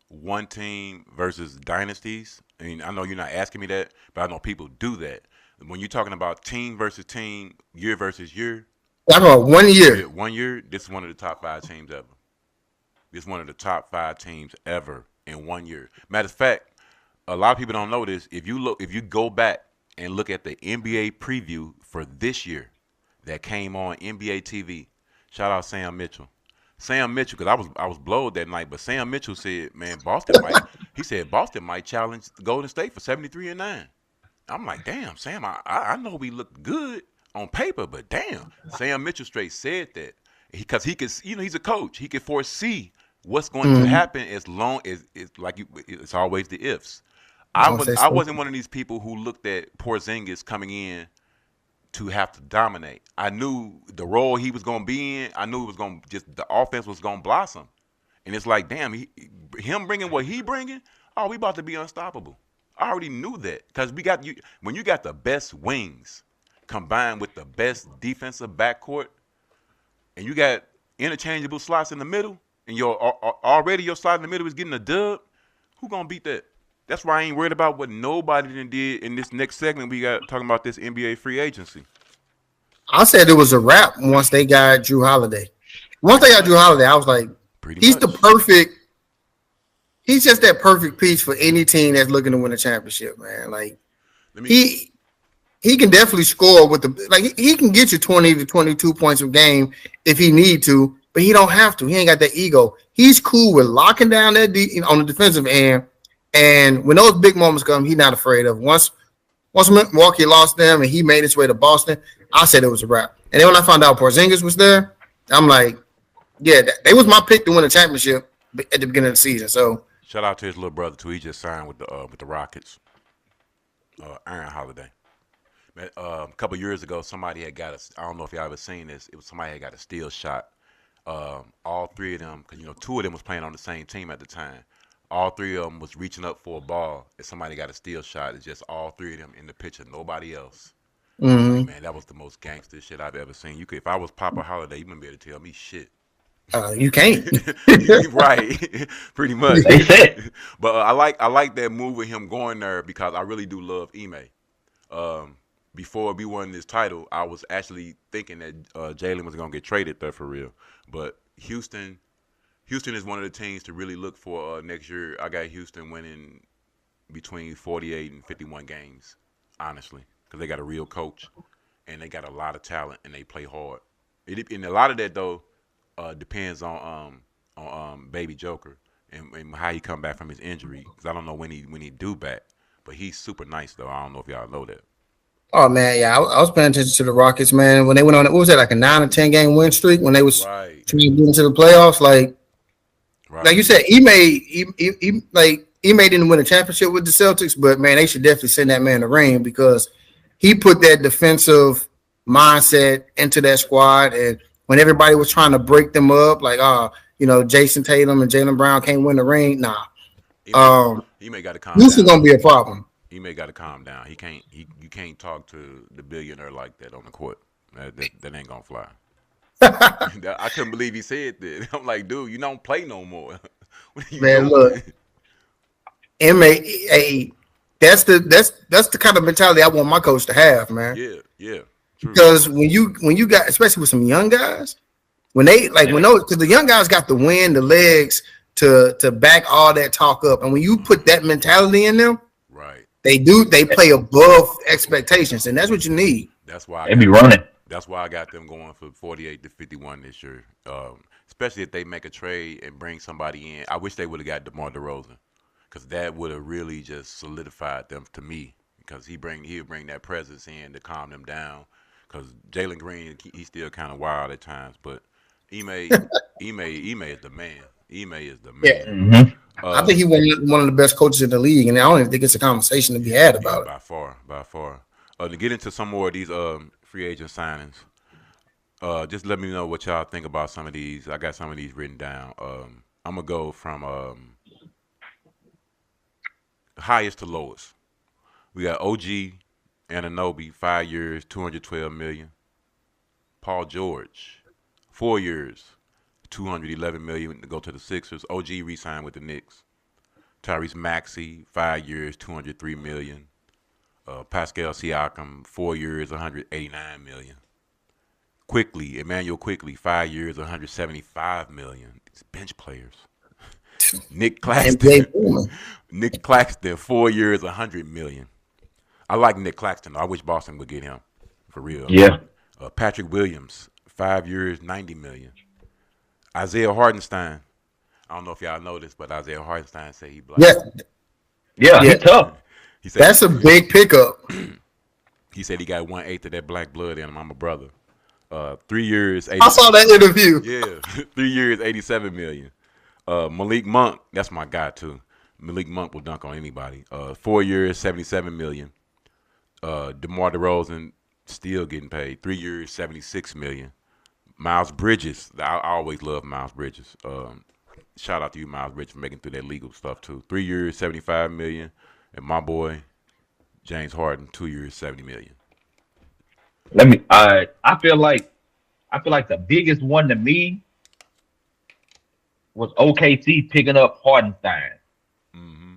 one team versus dynasties. I mean, I know you're not asking me that, but I know people do that. When you're talking about team versus team, year versus year, Talking about 1 year. 1 year, this is one of the top 5 teams ever. This is one of the top 5 teams ever in 1 year. Matter of fact, a lot of people don't know this. If you go back and look at the NBA preview for this year that came on NBA TV, shout out Sam Mitchell. Sam Mitchell, because I was blowed that night, but Sam Mitchell said, "Man, Boston might challenge Golden State for 73-9." I'm like, "Damn, Sam, I know we look good on paper, but damn." Sam Mitchell straight said that because he could, he's a coach. He could foresee what's going to happen as long as it's always the ifs. I wasn't one of these people who looked at Porzingis coming in to have to dominate. I knew the role he was going to be in. I knew it was going to the offense was going to blossom. And it's like, damn, him bringing what he bringing, oh, we about to be unstoppable. I already knew that because when you got the best wings combined with the best defensive backcourt, and you got interchangeable slots in the middle, and already your slot in the middle is getting a dub, who gonna beat that? That's why I ain't worried about what nobody did in this next segment. We got talking about this NBA free agency. I said it was a wrap once they got Drew Holiday. Once they got Drew Holiday, I was like, he's just that perfect piece for any team that's looking to win a championship, man. Like he can definitely score with he can get you 20 to 22 points a game if he need to, but he don't have to. He ain't got that ego. He's cool with locking down that on the defensive end, and when those big moments come, he's not afraid of. Once Milwaukee lost them and he made his way to Boston, I said it was a wrap. And then when I found out Porzingis was there, I'm like, yeah, they was my pick to win a championship at the beginning of the season. So shout out to his little brother too. He just signed with the Rockets. Aaron Holiday. A couple years ago, somebody had got I don't know if y'all ever seen this. It was somebody had got a steal shot. All 3 of them, because 2 of them was playing on the same team at the time. All 3 of them was reaching up for a ball, and somebody got a steal shot. It's just all 3 of them in the picture, nobody else. Like, man, that was the most gangster shit I've ever seen. If I was Papa Holiday, you wouldn't be able to tell me shit. You can't. Right, pretty much. They said. But I like that move with him going there because I really do love Ime. Before we won this title, I was actually thinking that Jalen was gonna get traded there for real. But Houston is one of the teams to really look for next year. I got Houston winning between 48 and 51 games, honestly, because they got a real coach and they got a lot of talent and they play hard. And a lot of that though depends on Baby Joker and how he come back from his injury. Because I don't know when he do back, but he's super nice though. I don't know if y'all know that. Oh man, yeah, I was paying attention to the Rockets, man. When they went on, what was that, like a 9 or 10 game win streak? When they was Right. trying to get into the playoffs, like you said, he didn't win a championship with the Celtics, but man, they should definitely send that man the ring because he put that defensive mindset into that squad. And when everybody was trying to break them up, like Jason Tatum and Jaylen Brown can't win the ring, nah. He may got to calm This is down. gonna be a problem. He may got to calm down. You can't talk to the billionaire like that on the court. That ain't gonna fly. I couldn't believe he said that. I'm like, dude, you don't play no more. What are you Man, doing? look, that's the kind of mentality I want my coach to have, man. Yeah. True. Because when you got, especially with some young guys, because the young guys got the wind, the legs to back all that talk up, and when you put that mentality in them, right, they play above expectations, and that's what you need. That's why They be running. That's why I got them going for 48 to 51 this year. Especially if they make a trade and bring somebody in. I wish they would have got DeMar DeRozan. because that would have really just solidified them to me. Because he'll bring that presence in to calm them down. Because Jalen Green, he's still kind of wild at times, but Ime is the man. Ime is the Yeah. man. I think he one of the best coaches in the league, and I don't even think it's a conversation to be had about it. By far. To get into some more of these free agent signings, just let me know what y'all think about some of these. I got some of these written down. I'm gonna go from highest to lowest. We got OG Anunoby, 5 years, $212 million. Paul George, 4 years, $211 million to go to the Sixers. OG re-signed with the Knicks. Tyrese Maxey, 5 years, $203 million. Pascal Siakam, 4 years, $189 million. Emmanuel Quickly, 5 years, $175 million. These bench players. Nick Claxton, 4 years, $100 million. I like Nick Claxton. I wish Boston would get him for real. Yeah. Patrick Williams, 5 years, $90 million. Isaiah Hartenstein. I don't know if y'all know this, but Isaiah Hartenstein said he black. Yeah, he's tough. He said That's a big pickup. He said he got 1/8 of that black blood in him. I'm a brother. 3 years. I saw that interview. Yeah, 3 years, $87 million. Malik Monk, that's my guy too. Malik Monk will dunk on anybody. 4 years, $77 million. DeMar DeRozan still getting paid. 3 years, $76 million. Miles Bridges, I always love Miles Bridges. Shout out to you, Miles Bridges, for making through that legal stuff too. 3 years, $75 million. And my boy, James Harden, 2 years, $70 million. I feel like the biggest one to me was OKC picking up Hardenstein. Mm-hmm.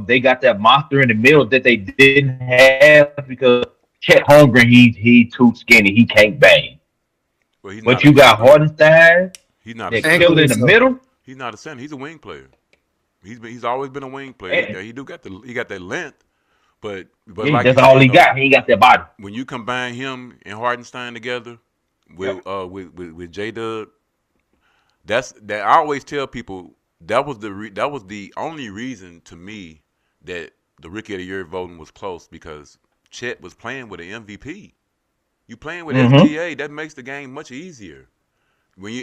They got that monster in the middle that they didn't have because Chet Holmgren, he too skinny, he can't bang. Well, but you got Hardenstein, he's not that killer in the middle. He's not a center. He's a wing player. He's always been a wing player. He got that length, but like that's all he got. He ain't got that body. When you combine him and Hardenstein together with J Dub, that I always tell people that was the only reason to me that the Rookie of the Year voting was close, because Chet was playing with an MVP. You playing with SGA, that makes the game much easier. When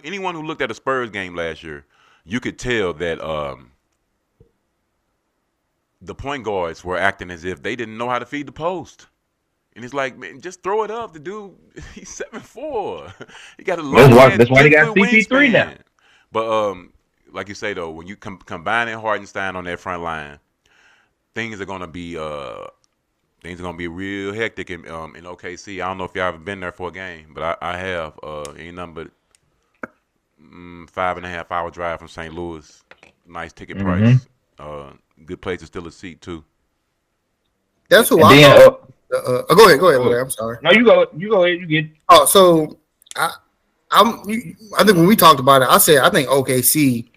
anyone who looked at a Spurs game last year, you could tell that the point guards were acting as if they didn't know how to feed the post. And it's like, man, just throw it up. The dude, he's 7'4". He got a low. That's why they got CP3 now. But like you say though, when you combining Hardenstein on that front line, things are gonna be real hectic in OKC. I don't know if y'all ever been there for a game, but I have. Ain't nothing but 5.5 hour drive from St. Louis. Nice ticket price. Good place to steal a seat too. That's who I know. Go ahead. I'm sorry. No, you go ahead. You get. Oh, so I think when we talked about it, I said I think OKC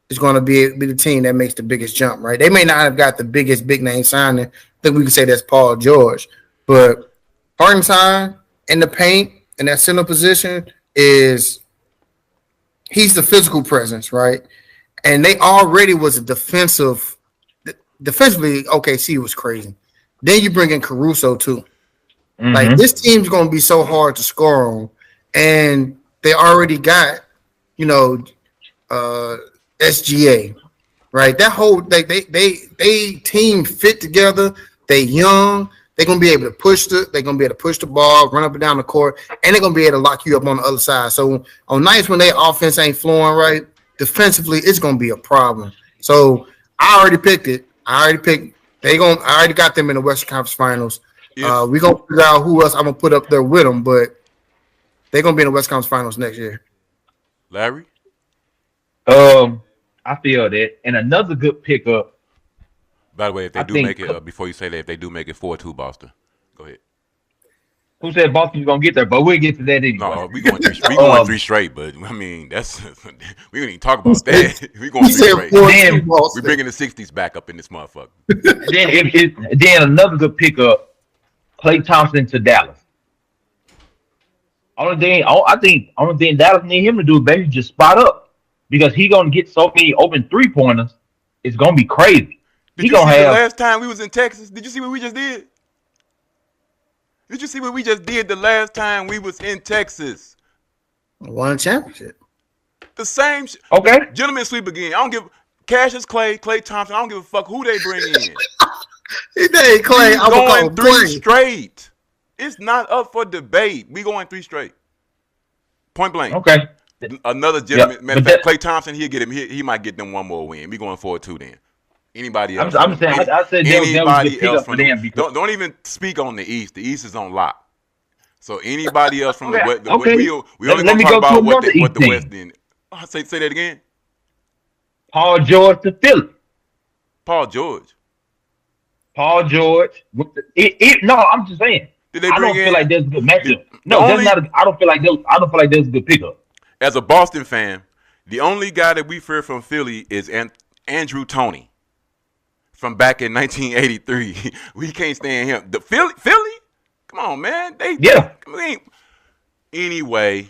is going to be the team that makes the biggest jump. Right? They may not have got the biggest big name signing. I think we can say that's Paul George, but Hartenstein in the paint in that center position he's the physical presence, right? And they already was defensively, OKC was crazy. Then you bring in Caruso too. Like, this team's going to be so hard to score on, and they already got, SGA, right? That whole they team fit together. They young. They're gonna be able to push the ball, run up and down the court, and they're gonna be able to lock you up on the other side. So on nights when their offense ain't flowing right, defensively, it's gonna be a problem. So I already picked it. I already got them in the Western Conference Finals. Yeah. We're gonna figure out who else I'm gonna put up there with them, but they're gonna be in the Western Conference Finals next year. Larry? I feel that. And another good pickup. By the way, if they do make it, before you say that, if they do make it 4-2 Boston, go ahead. Who said Boston's gonna get there? But we'll get to that anyway. No, we going three straight, but I mean that's we didn't even talk about that. We going 3 straight. We're bringing the 60s back up in this motherfucker. then another good pickup, Klay Thompson to Dallas. Only thing Dallas need him to do is basically just spot up. because he gonna get so many open 3-pointers. It's gonna be crazy. Did He you gonna see the have last time we was in Texas? Did you see what we just did? Did you see what we just did the last time we was in Texas? Won a championship. The same. okay. Gentlemen sweep again. I don't give. Cassius Clay Thompson. I don't give a fuck who they bring in. Hey, Clay, He's I'm gonna call going him 3 Clay. straight. It's not up for debate. We going 3 straight. Point blank. Okay. Another gentleman. Yeah, Matter of but fact, Clay Thompson. He'll get him. He might get them one more win. We going 4-2 then. Anybody else? I'm saying I said that was a anybody good else pickup for from them because don't even speak on the East. The East is on lock. So anybody else from Okay, the West, okay. we only Let gonna me talk go to about what another the East team. West did. Oh, say that again. Paul George to Philly. Paul George. Paul George. With no, I'm just saying. Did they I bring don't feel in? like there's a good matchup. the No, only- that's not. I don't feel like there's a good pickup. As a Boston fan, the only guy that we fear from Philly is Andrew Toney from back in 1983. We can't stand him. The Philly? Come on, man. Anyway,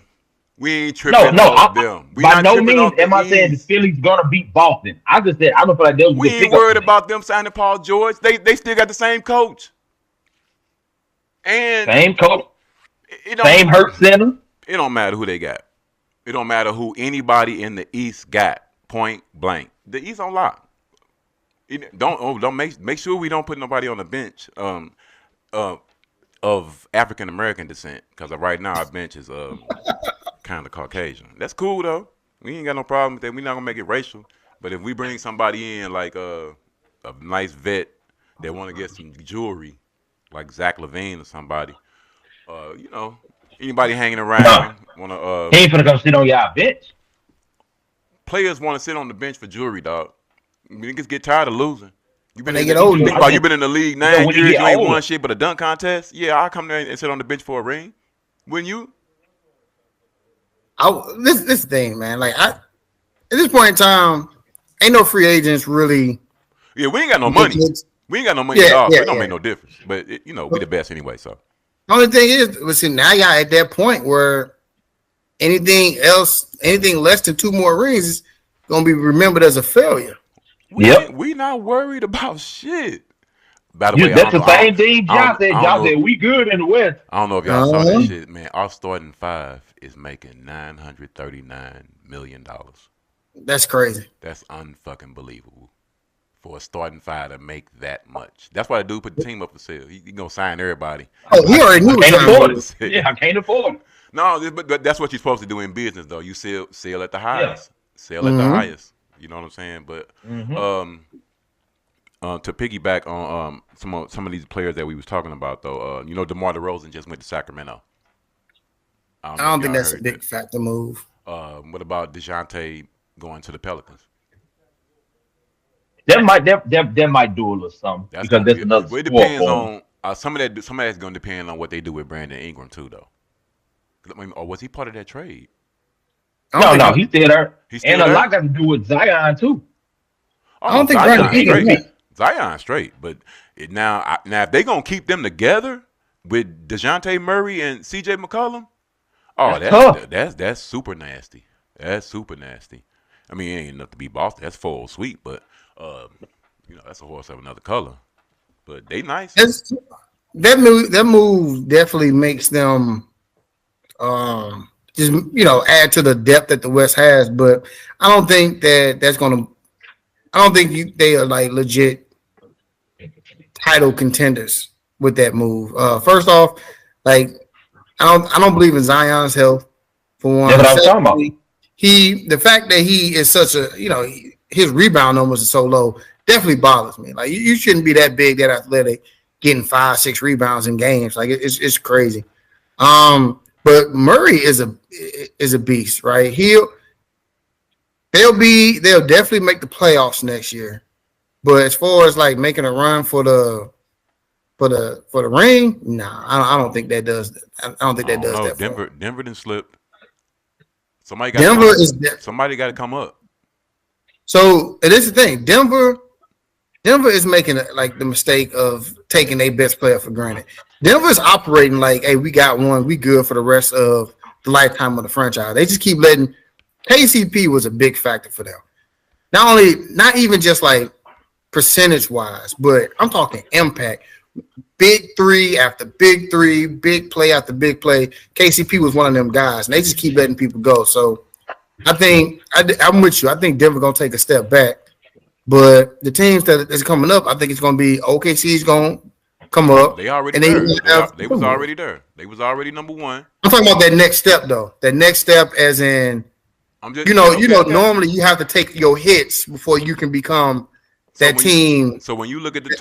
we ain't tripping off them. We by not no tripping means off the am I saying the East. Philly's gonna beat Boston. I just said I don't feel like there's a We good ain't pickup. worried about them signing Paul George. They still got the same coach. And same coach, it don't, same hurt center. It don't matter who they got. It don't matter who anybody in the East got. Point blank. The East on lock. Don't make sure we don't put nobody on the bench of African American descent, because right now our bench is kind of Caucasian. That's cool though. We ain't got no problem with that. We're not gonna make it racial. But if we bring somebody in like a nice vet that want to get some jewelry, like Zach LaVine or somebody, anybody hanging around want to. He ain't finna come sit on y'all bench. Players want to sit on the bench for jewelry, dog. Niggas get tired of losing. You been When they in get the, older. think about you been in the league 9 when you years. get You ain't older. won shit but a dunk contest. Yeah, I'll come there and sit on the bench for a ring. Wouldn't you? This thing, man. Like at this point in time, ain't no free agents really. Yeah, we ain't got no money. We ain't got no money at all. So it don't make no difference. But we the best anyway. So The only thing is, listen, now y'all at that point where anything less than 2 more rings is gonna be remembered as a failure. we not worried about shit. By the way, That's the same thing John said. I don't John know- said we good in the West. I don't know if y'all saw Uh-huh. that shit, man. Our starting 5 is making $939 million. That's crazy. That's unfucking believable for a starting 5 to make that much. That's why the dude put the team up for sale. He gonna sign everybody. Oh, he already knew. Can't what afford time it. was. Yeah, I can't afford it. No, but that's what you're supposed to do in business, though. You sell at the highest. Sell at the Mhm. highest. You know what I'm saying? But to piggyback on some of these players that we was talking about, though, DeMar DeRozan just went to Sacramento. I know don't if think y'all that's a heard big factor move. that. What about DeJounte going to the Pelicans? That might do a little something because gonna that's be- another Well, it sport depends for him. on some of that's going to depend on what they do with Brandon Ingram too, though. Or was he part of that trade? No, he's still there. He's still And a there? lot got to do with Zion too. I don't think Zion's Brandon Ingram straight. went. Zion's straight, but now if they gonna keep them together with DeJounte Murray and CJ McCollum, That's tough. that's super nasty. That's super nasty. I mean, it ain't enough to be Boston. That's full sweet, but that's a horse of another color. But they nice. That move definitely makes them just add to the depth that the West has. But I don't think that's gonna. I don't think they are like legit title contenders with that move. First off, like I don't believe in Zion's health. For one, That's what I was talking about. the fact that he is such a his rebound numbers are so low definitely bothers me. Like you shouldn't be that big, that athletic, getting 5-6 rebounds in games. Like it's crazy. But Murray is a beast, right? They'll definitely make the playoffs next year. But as far as like making a run for the ring, nah, I don't think that does that. I don't think that does No, that. for them. Denver didn't slip. Somebody got to come up. So and this is the thing. Denver is making like the mistake of taking their best player for granted. Denver's operating like, hey, we got one, we good for the rest of the lifetime of the franchise. They just keep letting KCP was a big factor for them. Not even just like percentage wise, but I'm talking impact. Big three after big three, big play after big play. KCP was one of them guys, and they just keep letting people go. So I think I'm with you. I think Denver gonna take a step back, but the teams that is coming up, I think it's gonna be OKC's gonna come up. They already and there. They was already there. They was already number one. I'm talking about that next step though. That next step, as in, normally you have to take your hits before you can become that team. So when you look at the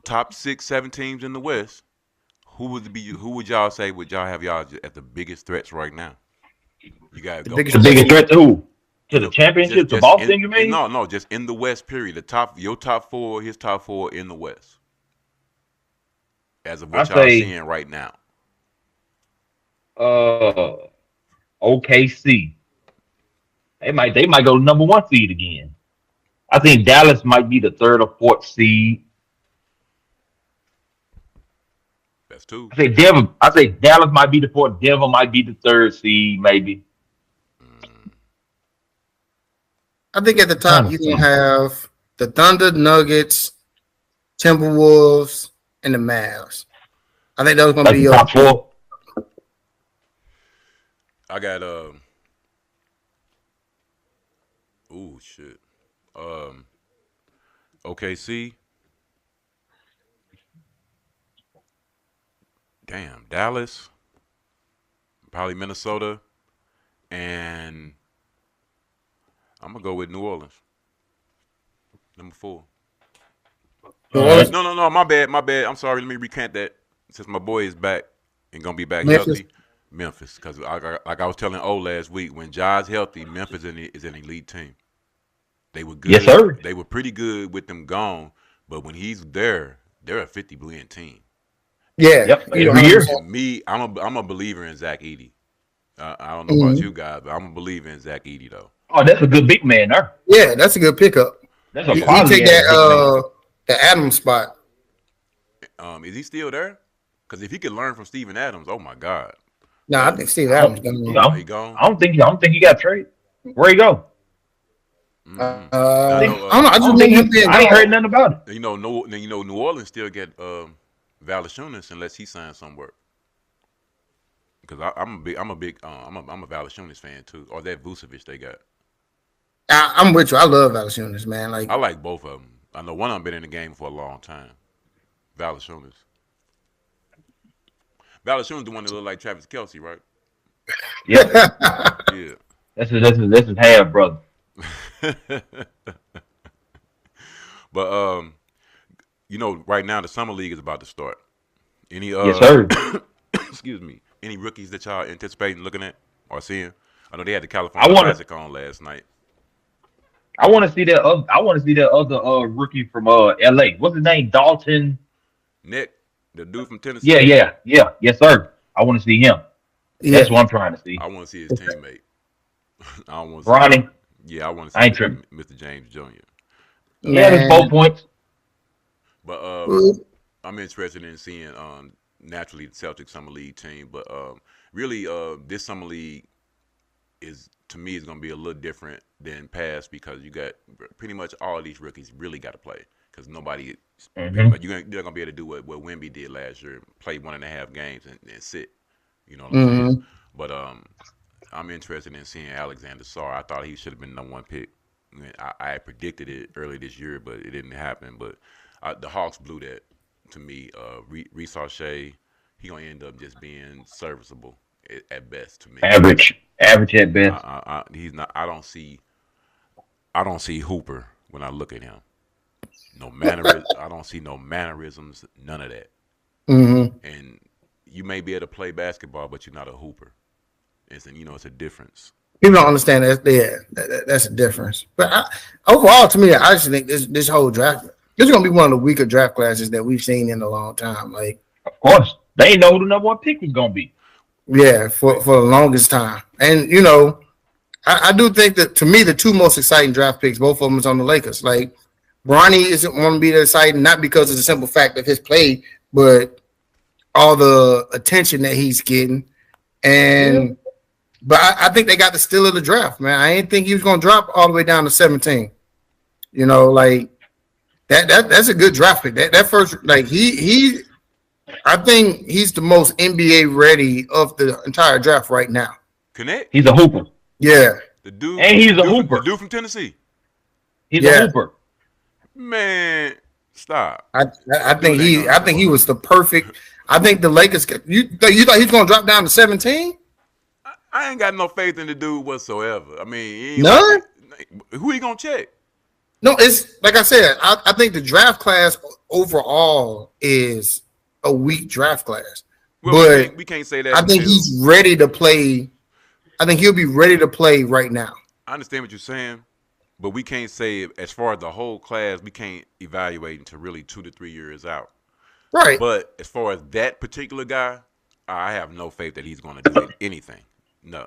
top 6, 7 teams in the West, who would y'all say would y'all have y'all at the biggest threats right now? You got the biggest threat to who? To the championship, to Boston, you mean? No, just in the West. Period. Your top 4, his top 4 in the West, as of what y'all seeing right now. OKC. They might go number 1 seed again. I think Dallas might be the 3rd or 4th seed. That's 2. I say Dallas might be the 4th. Denver might be the 3rd seed, maybe. I think at the top you're gonna have the Thunder, Nuggets, Timberwolves, and the Mavs. I think those gonna be your top 4. I got OKC. Damn, Dallas, probably Minnesota, and I'm gonna go with New Orleans. Number 4. No, my bad. I'm sorry. Let me recant that. Since my boy is back and gonna be back healthy, Memphis. Because like I was telling O last week, when Ja's healthy, Memphis is an elite team. They were good. Yes, sir. They were pretty good with them gone, but when he's there, they're a 50-win team. Yeah. Yep. Every year. Me, I'm a believer in Zach Edey. I don't know about you guys, but I'm a believer in Zach Edey though. Oh, that's a good big man there. Yeah, that's a good pickup. That's a he take that the Adams spot. Is he still there? Because if he could learn from Steven Adams, oh my God. No, I think Steve Adams he gone. I don't think he got traded. Where he go? I don't think I ain't heard nothing about it. You know, New Orleans still get Valanciunas unless he signs some work. Because I'm a Valanciunas fan too, or that Vucevic they got. I'm with you. I love Valanciunas, man. Like I like both of them. I know one of them been in the game for a long time. Valanciunas. Valanciunas the one that look like Travis Kelce, right? Yeah. Yeah. That's his half brother. But right now the summer league is about to start. Any yes, sir. excuse me. Any rookies that y'all anticipating looking at or seeing? I know they had the California Classic on last night. I want to see that. I want to see that other rookie from LA. What's his name? Dalton. Nick, the dude from Tennessee. Yeah. Yes, sir. I want to see him. Yeah. That's what I'm trying to see. I want to see his teammate. I don't want to Ronnie. Yeah, I want to see Mr. James Jr. Yeah, there's 4 points. But I'm interested in seeing naturally the Celtics summer league team, but really this summer league is going to be a little different than past because you got pretty much all of these rookies really got to play because nobody they're going to be able to do what Wemby did last year, play 1.5 games and sit. You know what I'm saying? But I'm interested in seeing Alexander Sarr. I thought he should have been number 1 pick. I predicted it early this year, but it didn't happen. But the Hawks blew that to me. Reece Shea, he gonna end up just being serviceable at best to me. Average at best. He's not. I don't see Hooper when I look at him. No mannerisms. I don't see no mannerisms. None of that. And you may be able to play basketball, but you're not a hooper. It's a difference. People don't understand that. That's a difference. But overall, to me, I just think this whole draft, this is gonna be one of the weaker draft classes that we've seen in a long time. Like, of course, they ain't know who the number 1 pick was gonna be. Yeah, for the longest time, and I do think that to me the 2 most exciting draft picks, both of them is on the Lakers. Like, Bronny isn't want to be that exciting, not because of the simple fact of his play, but all the attention that he's getting, and But I think they got the steal of the draft, man. I didn't think he was gonna drop all the way down to 17. You know, like that's a good draft pick. That first, like I think he's the most NBA ready of the entire draft right now. Connect. He's a hooper. Yeah, The dude, And he's a the dude, hooper. The dude from Tennessee. He's Yeah. a hooper. Man, stop. I think he was the perfect. I think the Lakers. You thought he was gonna drop down to 17? I ain't got no faith in the dude whatsoever. I mean, he ain't None? who he gonna check? No, it's like I said. I think the draft class overall is a weak draft class, Well, but we can't say that. I think until- he's ready to play. I think he'll be ready to play right now. I understand what you're saying, but we can't say as far as the whole class, we can't evaluate until really 2 to 3 years out. Right. But as far as that particular guy, I have no faith that he's going to do anything. No.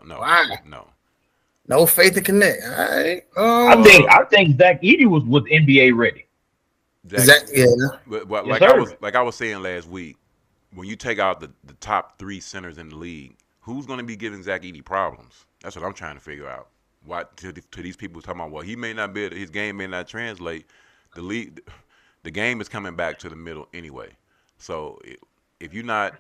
No faith in Connect. All right. I think Zach Edey was NBA ready. Yeah. But Yes, like I was saying last week, when you take out the top 3 centers in the league, who's going to be giving Zach Edey problems? That's what I'm trying to figure out. Why to these people talking about, well, he may not be, his game may not translate. The game is coming back to the middle anyway. So if you're not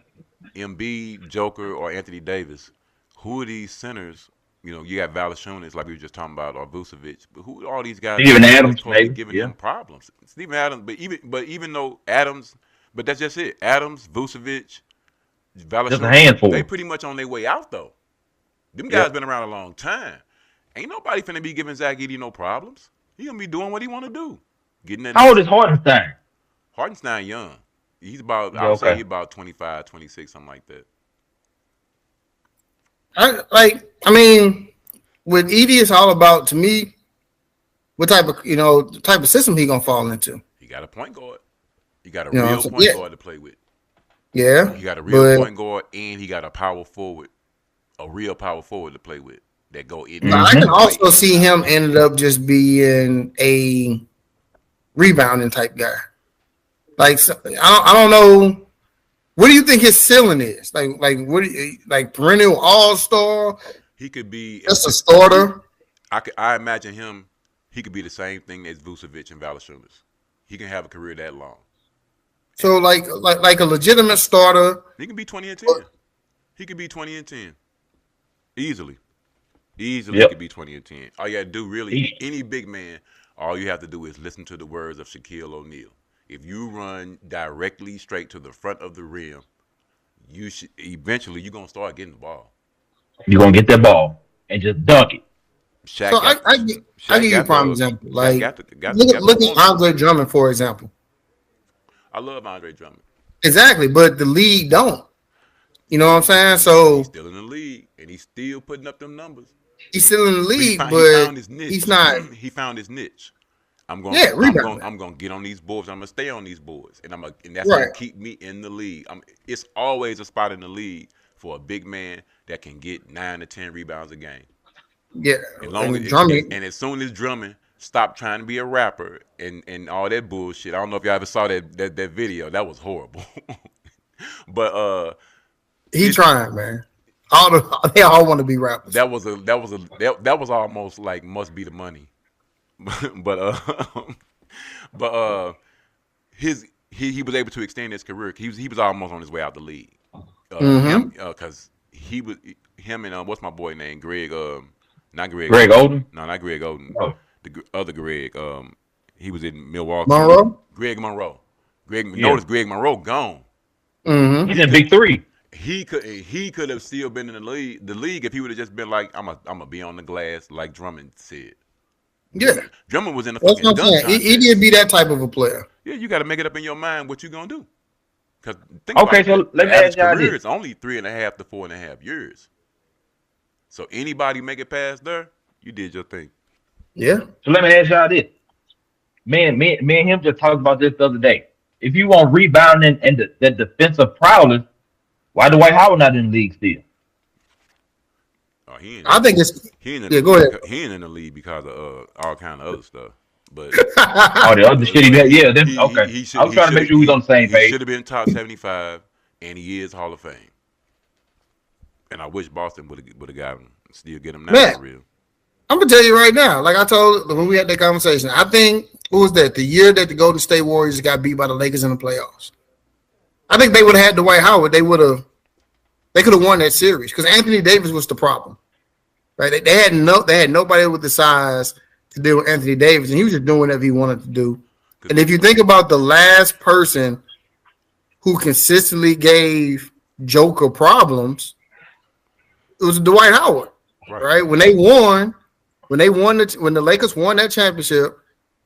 Embiid, Joker, or Anthony Davis, who are these centers? You know, you got Valanciunas, like we were just talking about, or Vucevic. But who are all these guys? Steven Adams, maybe. Giving Yeah. him problems. Steven Adams, but even though Adams, but that's just it. Adams, Vucevic, Valanciunas, Just a handful. they pretty much on their way out though. Them guys been around a long time. Ain't nobody finna be giving Zach Edey no problems. He gonna be doing what he want to do. Getting that. How old is Hartenstein? Hartenstein young. He's about, Yeah, I would say okay. he's about 25, 26, something like that. I mean, with Edie, it's all about, to me, what type of system he gonna fall into. He got a point guard. He got a You know real what I'm point saying? guard to play with. Yeah. He got a real but point guard, and he got a power forward, a real power forward to play with that go in. I can also see him ended up just being a rebounding type guy. Like, so, I don't know. What do you think his ceiling is? Like perennial all-star? He could be Just a starter? I imagine him. He could be the same thing as Vucevic and Valanciunas. He can have a career that long. So like a legitimate starter. He can be 20 and 10. He could be 20 and 10. Easily. He could be 20 and 10. All you got to do, really, any big man, all you have to do is listen to the words of Shaquille O'Neal. If you run directly straight to the front of the rim, you should eventually you're gonna start getting the ball. You're gonna get that ball and just dunk it. So I give you a prime example. Like look at Andre Drummond, for example. I love Andre Drummond. Exactly, but the league don't. You know what I'm saying? So He's still in the league and he's still putting up them numbers. he's still in the league, He but found his niche. he's not. He found his niche. I'm gonna get on these boards. I'm gonna stay on these boards, and that's gonna keep me in the league. It's always a spot in the league for a big man that can get 9 to 10 rebounds a game. Yeah, And as soon as Drummond stopped trying to be a rapper and all that bullshit, I don't know if y'all ever saw that video. That was horrible. But he trying, man. They all want to be rappers. that was almost like must be the money. but he was able to extend his career. He was almost on his way out the league. Because him and what's my boy name? Greg. Not Greg. Greg Oden? No, not Greg Oden. Oh. The other Greg. He was in Milwaukee. Monroe? Greg Monroe. Notice Greg Monroe gone. Mm-hmm. He's in Big Three. He could have still been in the league if he would have just been like, I'm a be on the glass, like Drummond said. Yeah. Drummond was in the That's fucking what I'm dunk saying. He contest. did be that type of a player. Yeah, you got to make it up in your mind what you gonna do. Because So let me ask y'all career this. is only 3.5 to 4.5 years. So anybody make it past there, you did your thing. Yeah. So let me ask y'all this. Me and him just talked about this the other day. If you want rebounding and the defensive prowess, why Dwight Howard not in the league still? Oh, I think it's he ain't go ahead. He ain't in the league because of all kind of other stuff. But Oh, the other shit he had. Yeah, okay. I was trying to make sure we was on the same He page. should have been top 75, and he is Hall of Fame. And I wish Boston would have got him. still get him now Man. for real. I'm gonna tell you right now, like I told when we had that conversation, I think who was that? The year that the Golden State Warriors got beat by the Lakers in the playoffs. I think they would have had Dwight Howard. They could have won that series because Anthony Davis was the problem. Right? They had nobody with the size to deal with Anthony Davis, and he was just doing whatever he wanted to do. And if you think about the last person who consistently gave Joker problems, it was Dwight Howard. Right? When the Lakers won that championship,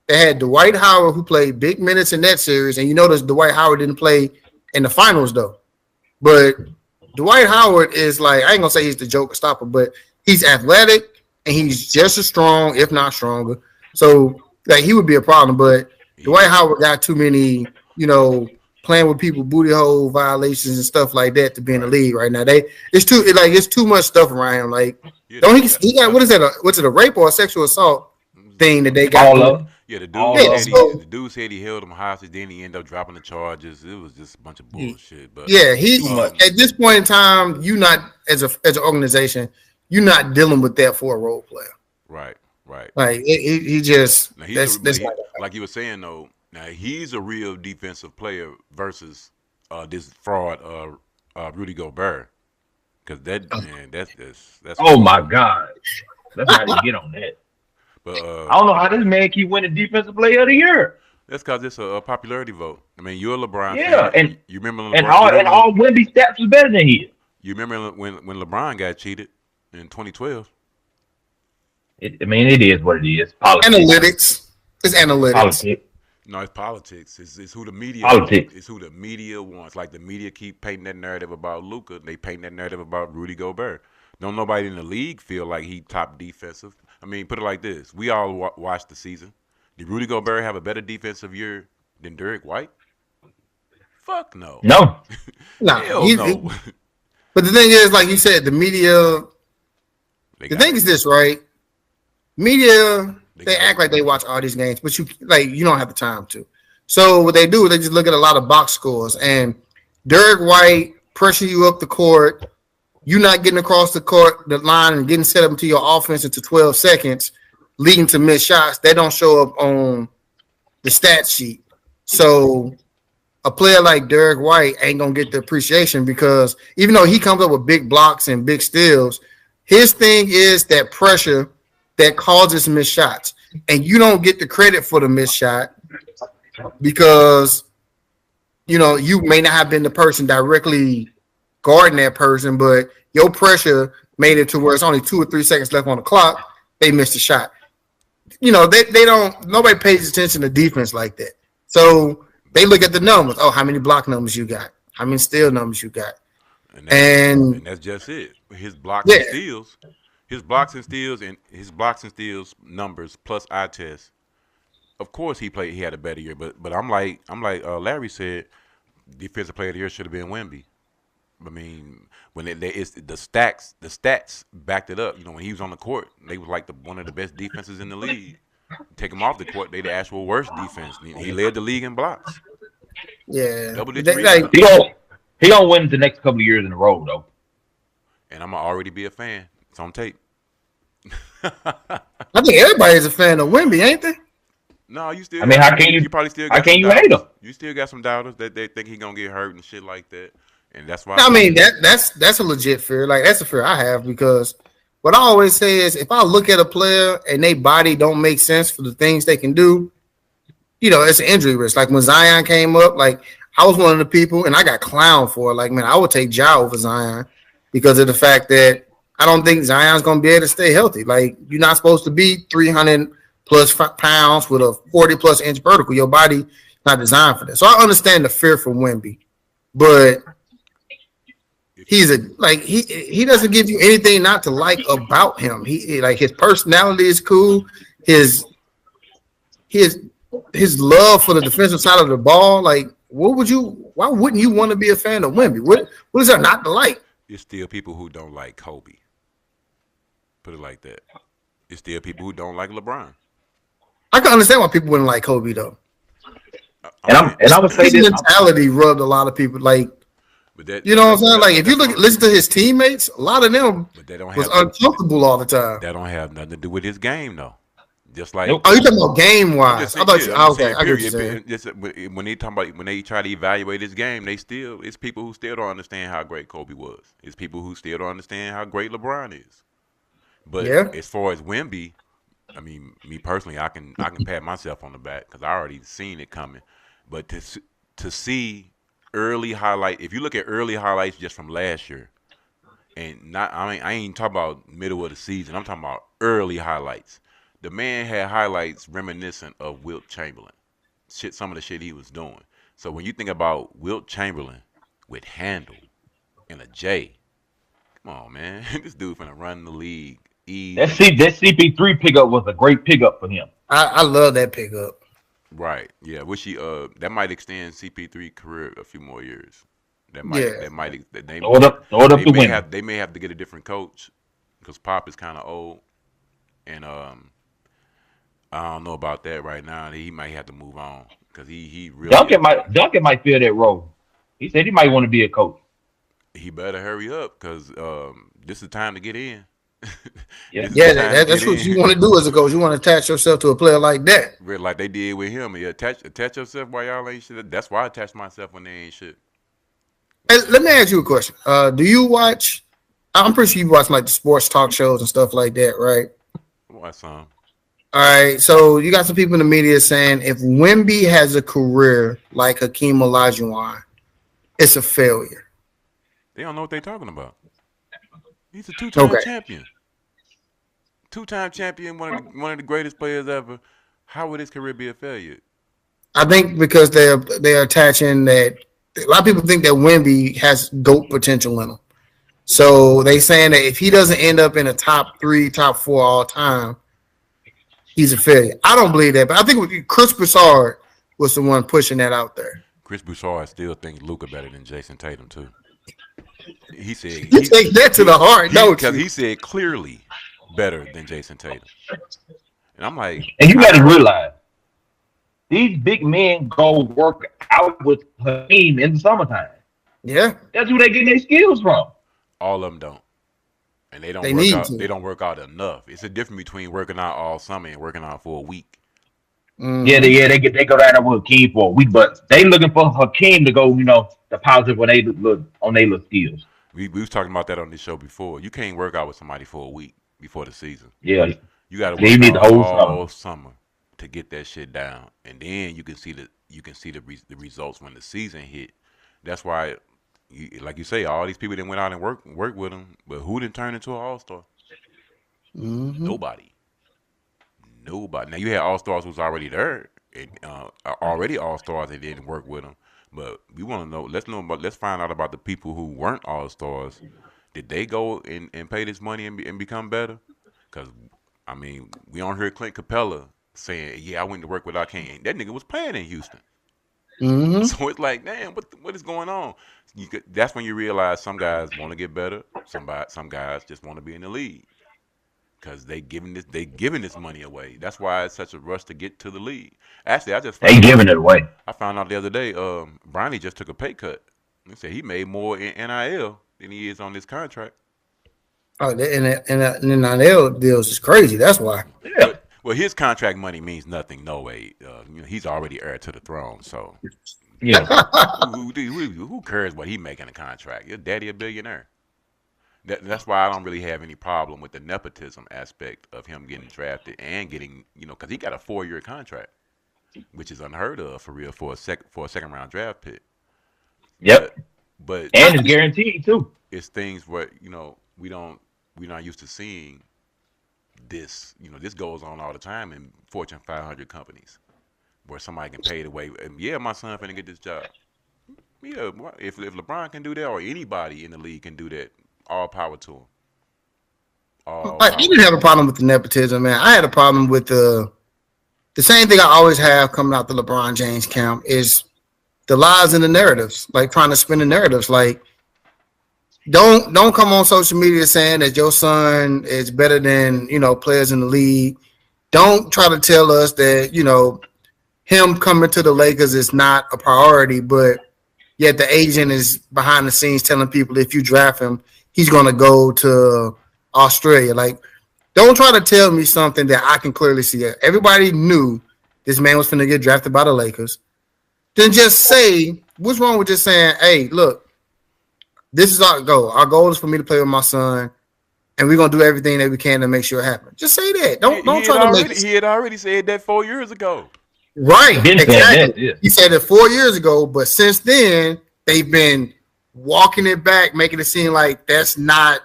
they had Dwight Howard who played big minutes in that series, and you notice Dwight Howard didn't play in the finals though. But Dwight Howard is like, I ain't gonna say he's the Joker stopper, but he's athletic and he's just as strong, if not stronger. So like he would be a problem. But Dwight Howard got too many, playing with people, booty hole violations and stuff like that to be in the league right now. It's too much stuff around him. Like, don't he got what is that? What's it, a rape or a sexual assault thing that they got? All of them. Yeah, the dude said he held him hostage. Then he ended up dropping the charges. It was just a bunch of bullshit. But yeah, at this point in time, you not as an organization, you're not dealing with that for a role player. Right. Like he just like you were saying though. Now he's a real defensive player versus this fraud Rudy Gobert. Because that's oh my God, that's how you get on that. But I don't know how this man keep winning Defensive Player of the Year. That's because it's a popularity vote. I mean, you're a LeBron fan. And you remember LeBron, and all Wemby stats was better than his. You remember when LeBron got cheated in 2012? It is what it is. Politics. Analytics. It's analytics. Politics. No, it's politics. It's who the media. Politics. It's who the media wants. Like the media keep painting that narrative about Luka. They paint that narrative about Rudy Gobert. Don't nobody in the league feel like he top defensive. I mean, put it like this: we all watched the season. Did Rudy Gobert have a better defensive year than Derek White? Fuck no. No. No. But the thing is, like you said, the media. The thing is this, right? Media. They act like they watch all these games, but you don't have the time to. So what they do, they just look at a lot of box scores. And Derek White pressure you up the court, you not getting across the line and getting set up into your offense into 12 seconds, leading to missed shots. They don't show up on the stat sheet. So a player like Derek White ain't gonna get the appreciation because even though he comes up with big blocks and big steals, his thing is that pressure that causes missed shots. And you don't get the credit for the missed shot because, you may not have been the person directly guarding that person, but your pressure made it to where it's only 2 or 3 seconds left on the clock. They missed the shot. Nobody pays attention to defense like that. So they look at the numbers. Oh, how many block numbers you got? How many steal numbers you got? And that's just it. His blocks and steals. His blocks and steals numbers plus eye test. Of course, he had a better year, but I'm like Larry said, defensive player of the year should have been Wemby. I mean, when it's the stats backed it up. When he was on the court, they was like one of the best defenses in the league. Take him off the court, they the actual worst defense. He led the league in blocks. Yeah, double-digit. He don't win the next couple of years in a row though. And I'm gonna already be a fan. It's on tape. I think everybody's a fan of Wemby, ain't they? No, you still. I mean, how can you probably still got how can you hate him? You still got some doubters that they think he's gonna get hurt and shit like that, and that's why. I mean, that's a legit fear. Like that's a fear I have because what I always say is if I look at a player and their body don't make sense for the things they can do, it's an injury risk. Like when Zion came up, like I was one of the people, and I got clowned for it. Like, man, I would take Ja over Zion because of the fact that I don't think Zion's going to be able to stay healthy. Like, you're not supposed to be 300 plus pounds with a 40 plus inch vertical. Your body not designed for that. So I understand the fear from Wemby, but he doesn't give you anything not to like about him. He like his personality is cool. His love for the defensive side of the ball. Like, why wouldn't you want to be a fan of Wemby? What is there not to like? It's still people who don't like Kobe. Put it like that. It's still people who don't like LeBron. I can understand why people wouldn't like Kobe though. And I would say his mentality rubbed a lot of people like. But that, You know what I'm saying? Like if you listen to his teammates, a lot of them but they don't was have uncomfortable all the time. that don't have nothing to do with his game though. Just like Nope. Oh, you talking about game I'm wise? just I saying, thought you. I'm just Okay, saying, I get what you're saying. period. When they talk about when they try to evaluate his game, it's people who still don't understand how great Kobe was. It's people who still don't understand how great LeBron is. But Yeah. as far as Wemby, I mean, me personally, I can pat myself on the back because I already seen it coming. But to see early highlight, if you look at early highlights just from last year, and not I ain't talking about middle of the season. I'm talking about early highlights. The man had highlights reminiscent of Wilt Chamberlain. Some of the shit he was doing. So when you think about Wilt Chamberlain with handle and a J, come on, man, this dude finna run the league That easy. CP3 pickup was a great pickup for him. I love that pickup. Right? Yeah. Wish he that might extend CP3 career a few more years. Yeah. Throw it up the window. They may have to get a different coach because Pop is kind of old, and I don't know about that right now. He might have to move on because he really Duncan might fill that role. He said he might want to be a coach. he better hurry up because this is the time to get in. Yeah. This is Yeah, the time to that's get what you in. want to do as a coach. You want to attach yourself to a player like that. Really, like they did with him. Yeah, attach yourself while y'all ain't shit. That's why I attach myself when they ain't shit. Hey, let me ask you a question. Do you watch? I'm pretty sure you watch like the sports talk shows and stuff like that, right? What some? All right. So you got some people in the media saying if Wemby has a career like Hakeem Olajuwon, it's a failure. They don't know what they talking about. He's a two-time Okay. champion. Two-time champion, one of the greatest players ever. How would his career be a failure? I think because they're attaching that a lot of people think that Wemby has GOAT potential in him. So they saying that if he doesn't end up in a top 3, top 4 all time, he's a failure. I don't believe that, but I think Chris Broussard was the one pushing that out there. Chris Broussard still thinks Luka better than Jason Tatum too. He said You take that to the heart, don't because you? he said clearly better than Jason Tatum. And I'm like, And you got to realize these big men go work out with Hakeem in the summertime. Yeah, That's who they get their skills from. all of them don't, and they They need work out. to. They don't work out enough. It's a difference between working out all summer and working out for a week. Yeah, they go down there with Hakeem for a week, but they looking for Hakeem to go, deposit when they look on their little skills. We was talking about that on this show before. You can't work out with somebody for a week before the season. Yeah, You got to they work need the out whole all summer to get that shit down, and then you can see the results when the season hit. That's why, like you say, all these people that went out and work with him, but who didn't turn into an all-star? Nobody. Now you had all stars who's already there, and already all stars that didn't work with them. But we want to know. Let's find out about the people who weren't all stars. Did they go and pay this money and become better? Because I mean, we don't hear Clint Capella saying, "Yeah, I went to work with Arcane." That nigga was playing in Houston. So it's like, damn, what is going on? That's when you realize some guys want to get better. Some guys just want to be in the league. Because they giving this money away. That's why it's such a rush to get to the league. Actually, They giving it away. I found out the other day. Bronny just took a pay cut. He said he made more in NIL than he is on this contract. Oh, and the NIL deals is crazy. That's why. Yeah. Well, his contract money means nothing. No way. He's already heir to the throne. So Yeah. who cares what he making a contract? Your daddy a billionaire. That's why I don't really have any problem with the nepotism aspect of him getting drafted and getting, because he got a 4-year contract, which is unheard of for real for a second round draft pick. Yep. But And it's guaranteed too. it's things where we're not used to seeing this. This goes on all the time in Fortune 500 companies where somebody can pay it away. And yeah, my son finna get this job. Yeah, if LeBron can do that or anybody in the league can do that. All power to him. I didn't have a problem with the nepotism, man. I had a problem with the same thing I always have coming out the LeBron James camp is the lies and the narratives, like trying to spin the narratives. Like, don't come on social media saying that your son is better than players in the league. Don't try to tell us that him coming to the Lakers is not a priority, but Yet the agent is behind the scenes telling people if you draft him, he's going to go to Australia. Like, don't try to tell me something that I can clearly see. Everybody knew this man was going to get drafted by the Lakers. Then just say, what's wrong with just saying, hey, look, this is our goal. Our goal is for me to play with my son, and we're going to do everything that we can to make sure it happens. Just say that. Don't try to make it. He had already said that 4 years ago. Right, exactly. Yeah. He said it 4 years ago, but since then they've been walking it back, making it seem like that's not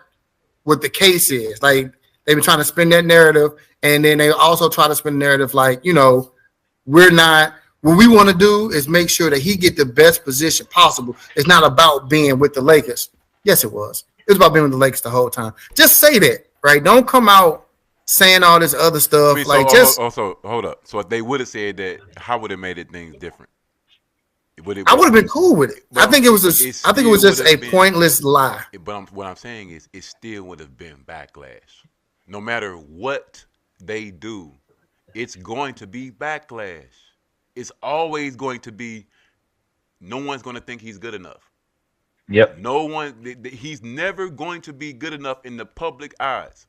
what the case is. Like they've been trying to spin that narrative, and then they also try to spin the narrative like, we're not. What we want to do is make sure that he get the best position possible. It's not about being with the Lakers. Yes, it was. It was about being with the Lakers the whole time. Just say that, right? Don't come out saying all this other stuff. Also, hold up. So if they would have said that, how would it made it things different? I would have been cool with it. I think it was just a pointless lie. But what I'm saying is, it still would have been backlash. No matter what they do, it's going to be backlash. It's always going to be. No one's going to think he's good enough. Yep. No one. He's never going to be good enough in the public eyes.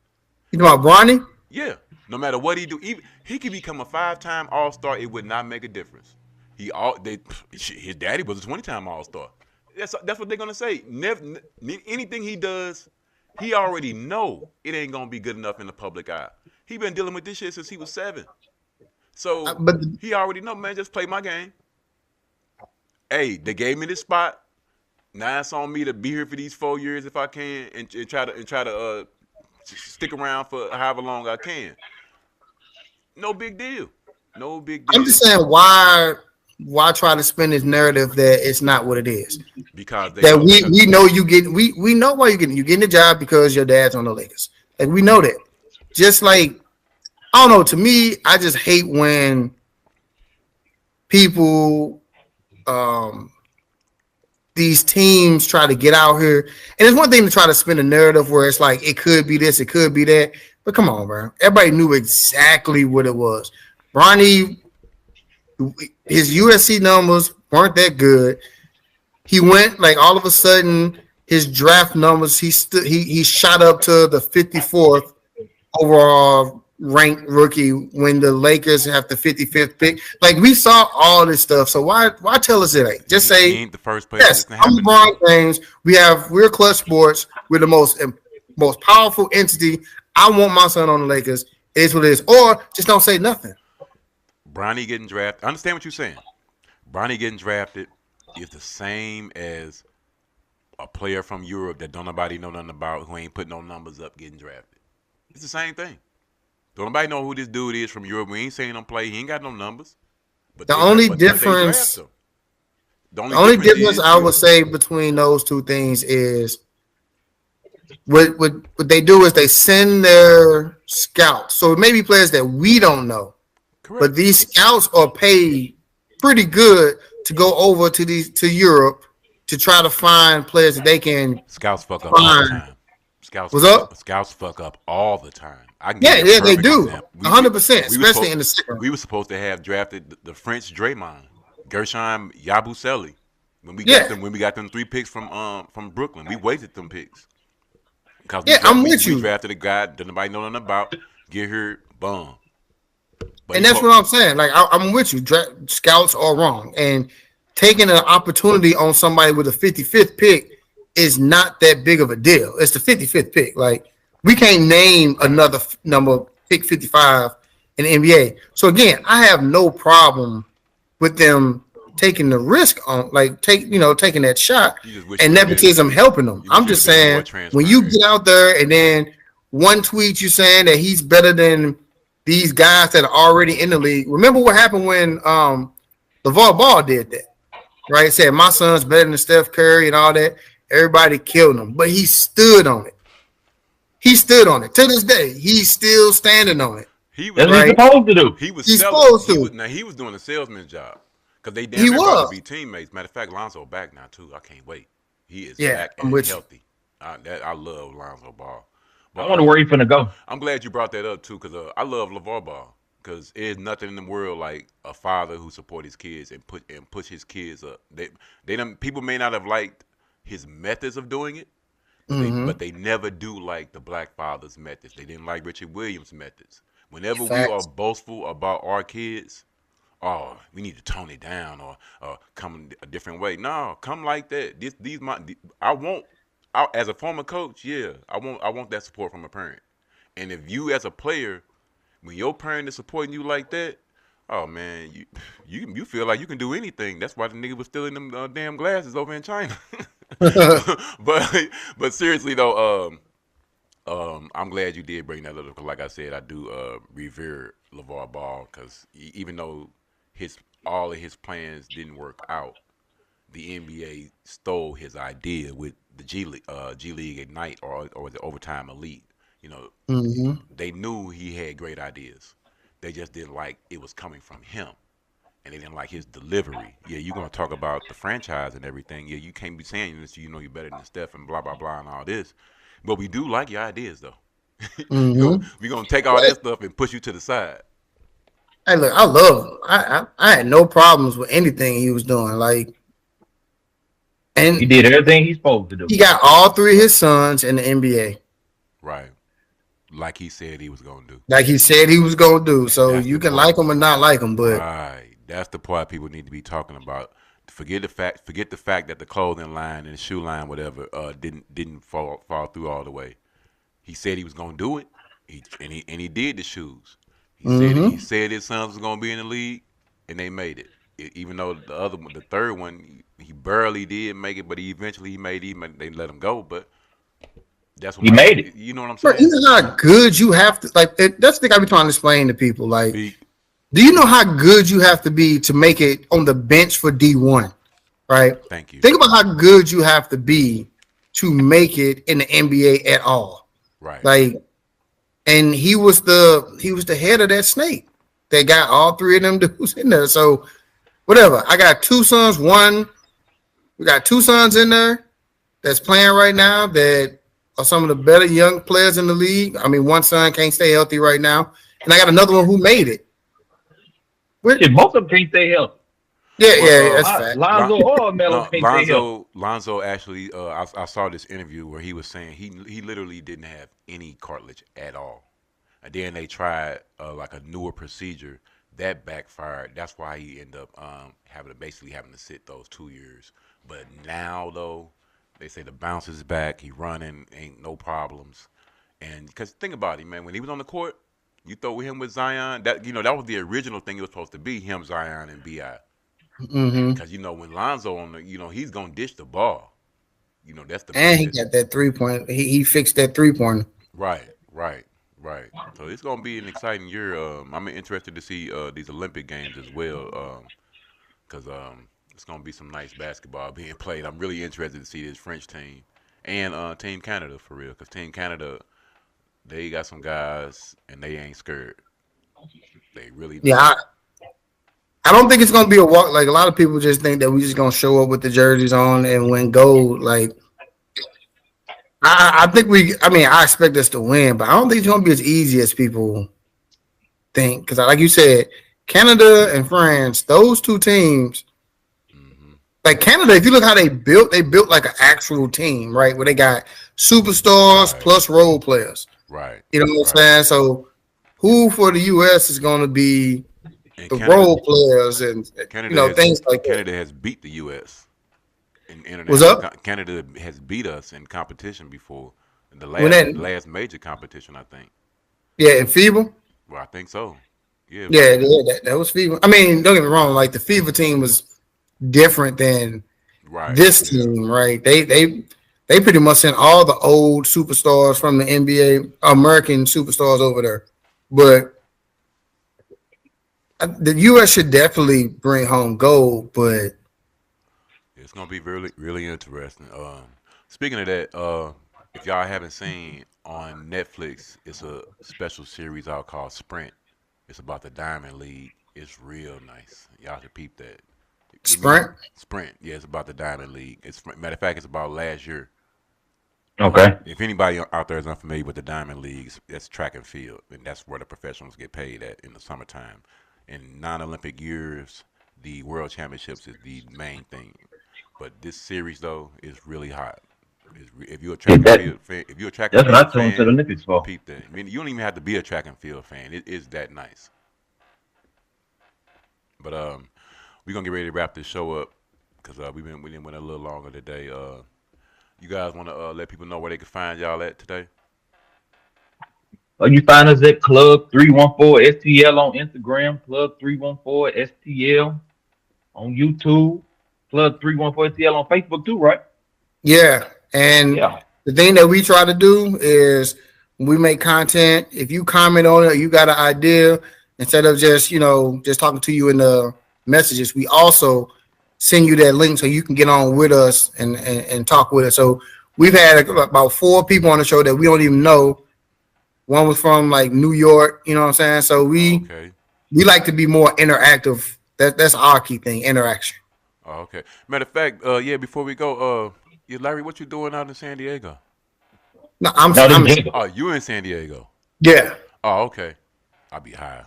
You know about Bronny? Yeah. No matter what he do, even he could become a 5-time All-Star. It would not make a difference. His daddy was a 20-time All-Star. That's what they're gonna say. Never anything he does, he already know it ain't gonna be good enough in the public eye. He been dealing with this shit since he was 7. So he already know, man. Just play my game. Hey, they gave me this spot. Now it's on me to be here for these 4 years if I can, and try to stick around for however long I can. No big deal. No big deal. I'm just saying, why try to spin this narrative that it's not what it is? Because we know you get we know why you're getting the job because your dad's on the Lakers. Like we know that. Just like I don't know. To me, I just hate when people, these teams try to get out here. And it's one thing to try to spin a narrative where it's like, it could be this, it could be that. But come on, bro. Everybody knew exactly what it was. Bronny, his USC numbers weren't that good. He went, like, all of a sudden, his draft numbers, he shot up to the 54th overall ranked rookie when the Lakers have the 55th pick. Like, we saw all this stuff. So why tell us it ain't? Just say, he ain't the first place. Yes, I'm LeBron James. We're Clutch Sports. We're the most powerful entity. I want my son on the Lakers. It is what it is. Or just don't say nothing. Bronny getting drafted. I understand what you're saying. Bronny getting drafted is the same as a player from Europe that don't nobody know nothing about, who ain't put no numbers up, getting drafted. It's the same thing. Don't nobody know who this dude is from Europe. We ain't saying him play. He ain't got no numbers. But the only difference I would say between those two things is what they do is they send their scouts. So it may be players that we don't know. Correct. But these scouts are paid pretty good to go over to Europe to try to find players that they can. Scouts fuck up all the time. Scouts fuck up all the time. Yeah, they do. 100%, especially in the second. We were supposed to have drafted the French Draymond, Gershon Yabusele. When we got them 3 picks from Brooklyn, we wasted them picks. We drafted a guy that nobody know nothing about. Get here, boom. And that's what I'm saying. Like I'm with you. Scouts are wrong, and taking an opportunity on somebody with a 55th pick is not that big of a deal. It's the 55th pick. Like we can't name another number, pick 55 in the NBA. So again, I have no problem with them taking the risk on, like taking that shot, and nepotism helping them. I'm just saying, when you get out there and then one tweet you saying that he's better than these guys that are already in the league. Remember what happened when LeVar Ball did that, right? Said my son's better than Steph Curry and all that. Everybody killed him, but he stood on it. He stood on it. To this day, he's still standing on it. That's what he's supposed to do. He's supposed to. He was doing a salesman job because they damn near about to be teammates. Matter of fact, Lonzo back now too. I can't wait. He is back and healthy. I love Lonzo Ball. I wonder where he's finna go. I'm glad you brought that up too, because I love LeVar Ball. Because there's nothing in the world like a father who support his kids and push his kids up. They don't, people may not have liked his methods of doing it, but they never do like the black father's methods. They didn't like Richard Williams' methods. Whenever we are Facts. boastful about our kids, oh, we need to tone it down or come a different way. No, come like that. I want. As a former coach, yeah, I want that support from a parent. And if you as a player, when your parent is supporting you like that, oh man, you feel like you can do anything. That's why the nigga was stealing them damn glasses over in China. but but seriously though, I'm glad you did bring that up because, like I said, I do revere LeVar Ball because even though all of his plans didn't work out, the NBA stole his idea with the G League Ignite or the Overtime Elite. You know, Mm-hmm. they knew he had great ideas. They just didn't like it was coming from him, and they didn't like his delivery. Yeah, you're gonna talk about the franchise and everything. Yeah, you can't be saying this. You know, you're better than Steph and blah blah blah and all this. But we do like your ideas though. Mm-hmm. We gonna take all that stuff and push you to the side. Hey, look, I love him. I had no problems with anything he was doing. Like, He and did everything he's supposed to do. he got all three of his sons in the NBA, Right. Like he said he was gonna do. like he said he was gonna do. So That's you the can part. like him or not like him, but Right. That's the part people need to be talking about. Forget the fact that the clothing line and the shoe line, whatever, didn't fall through all the way. He said he was gonna do it. He did the shoes. He mm-hmm. said his sons was gonna be in the league, and they made it. Even though the other one, the third one, he barely did make it, but he made it. They let him go, but that's what He made it. you know what I'm Bro, you saying. know how good you have to like. That's the thing I be trying to explain to people. Like, Speak. do you know how good you have to be to make it on the bench for D1? Right. Thank you. Think about how good you have to be to make it in the NBA at all. Right. Like, and he was the head of that snake. They got all three of them dudes in there. So whatever. I got two sons. We got two sons in there that's playing right now that are some of the better young players in the league. I mean, one son can't stay healthy right now, and I got another one who made it. Shit, most of them can't stay healthy. Yeah, that's fact. Lonzo or Melo No, can't stay healthy. Lonzo actually, I saw this interview where he was saying he literally didn't have any cartilage at all, and then they tried like a newer procedure that backfired. That's why he ended up basically having to sit those 2 years. But now though, they say the bounce is back. He running, ain't no problems, and because think about it, man, when he was on the court, you throw him with Zion. That was the original thing it was supposed to be him, Zion, and Bi. Mm-hmm. Because when Lonzo on the, he's gonna dish the ball. That's the And he big got that 3 point. He fixed that 3 point. right, right, right. So it's gonna be an exciting year. I'm interested to see these Olympic games as well. Because it's gonna be some nice basketball being played. I'm really interested to see this French team and Team Canada for real. Because Team Canada, they got some guys and they ain't scared. They really Yeah, not. I don't think it's gonna be a walk. Like a lot of people just think that we just gonna show up with the jerseys on and win gold. Like I think I mean, I expect us to win, but I don't think it's gonna be as easy as people think. Because like you said, Canada and France, those two teams. Hmm. Like Canada, if you look how they built like an actual team, right? Where they got superstars Right, plus role players. right, You know what I'm right. saying? So who for the US is gonna be And the role players and Canada has things like that? Canada has beat the U.S. in What's international. up? Canada has beat us in competition before. The When last that the last major competition, I think. yeah, in FIBA? Well, I think so. Yeah, Yeah, FIBA. that was FIBA. I mean, don't get me wrong, like the FIBA team was different than Right. this Yeah. team, right? They pretty much sent all the old superstars from the NBA, American superstars over there. But the US should definitely bring home gold, but It's gonna be really really interesting. Speaking of that, if y'all haven't seen on Netflix, it's a special series out called Sprint. It's about the Diamond League. It's real nice. Y'all should peep that. Give me Sprint. Sprint. Yeah, it's about the Diamond League. Matter of fact, it's about last year. Okay. If anybody out there is unfamiliar with the Diamond Leagues, that's track and field, and that's where the professionals get paid at in the summertime. In non-Olympic years, the World Championships is the main thing. But this series though is really hot. If you're a Yeah, track and field fan, if you're a track and that's what I field tuned to the fan, Olympics for. peep that. I mean, you don't even have to be a track and field fan. It is that nice. But we're gonna get ready to wrap this show up because we didn't went a little longer today. You guys want to let people know where they can find y'all at today? You find us at Club 314 STL on Instagram, Club 314 STL on YouTube, Club 314 STL on Facebook too, right? Yeah. And Yeah. the thing that we try to do is when we make content, if you comment on it, or you got an idea, instead of just, just talking to you in the messages, we also send you that link so you can get on with us and talk with us. So we've had about 4 people on the show that we don't even know. One was from like New York, you know what I'm saying? So we like to be more interactive. That's our key thing, interaction. Oh, okay. Matter of fact, yeah. Before we go, Larry, what you doing out in San Diego? No, Oh, you in San Diego? Yeah. Oh, okay. I'll be high.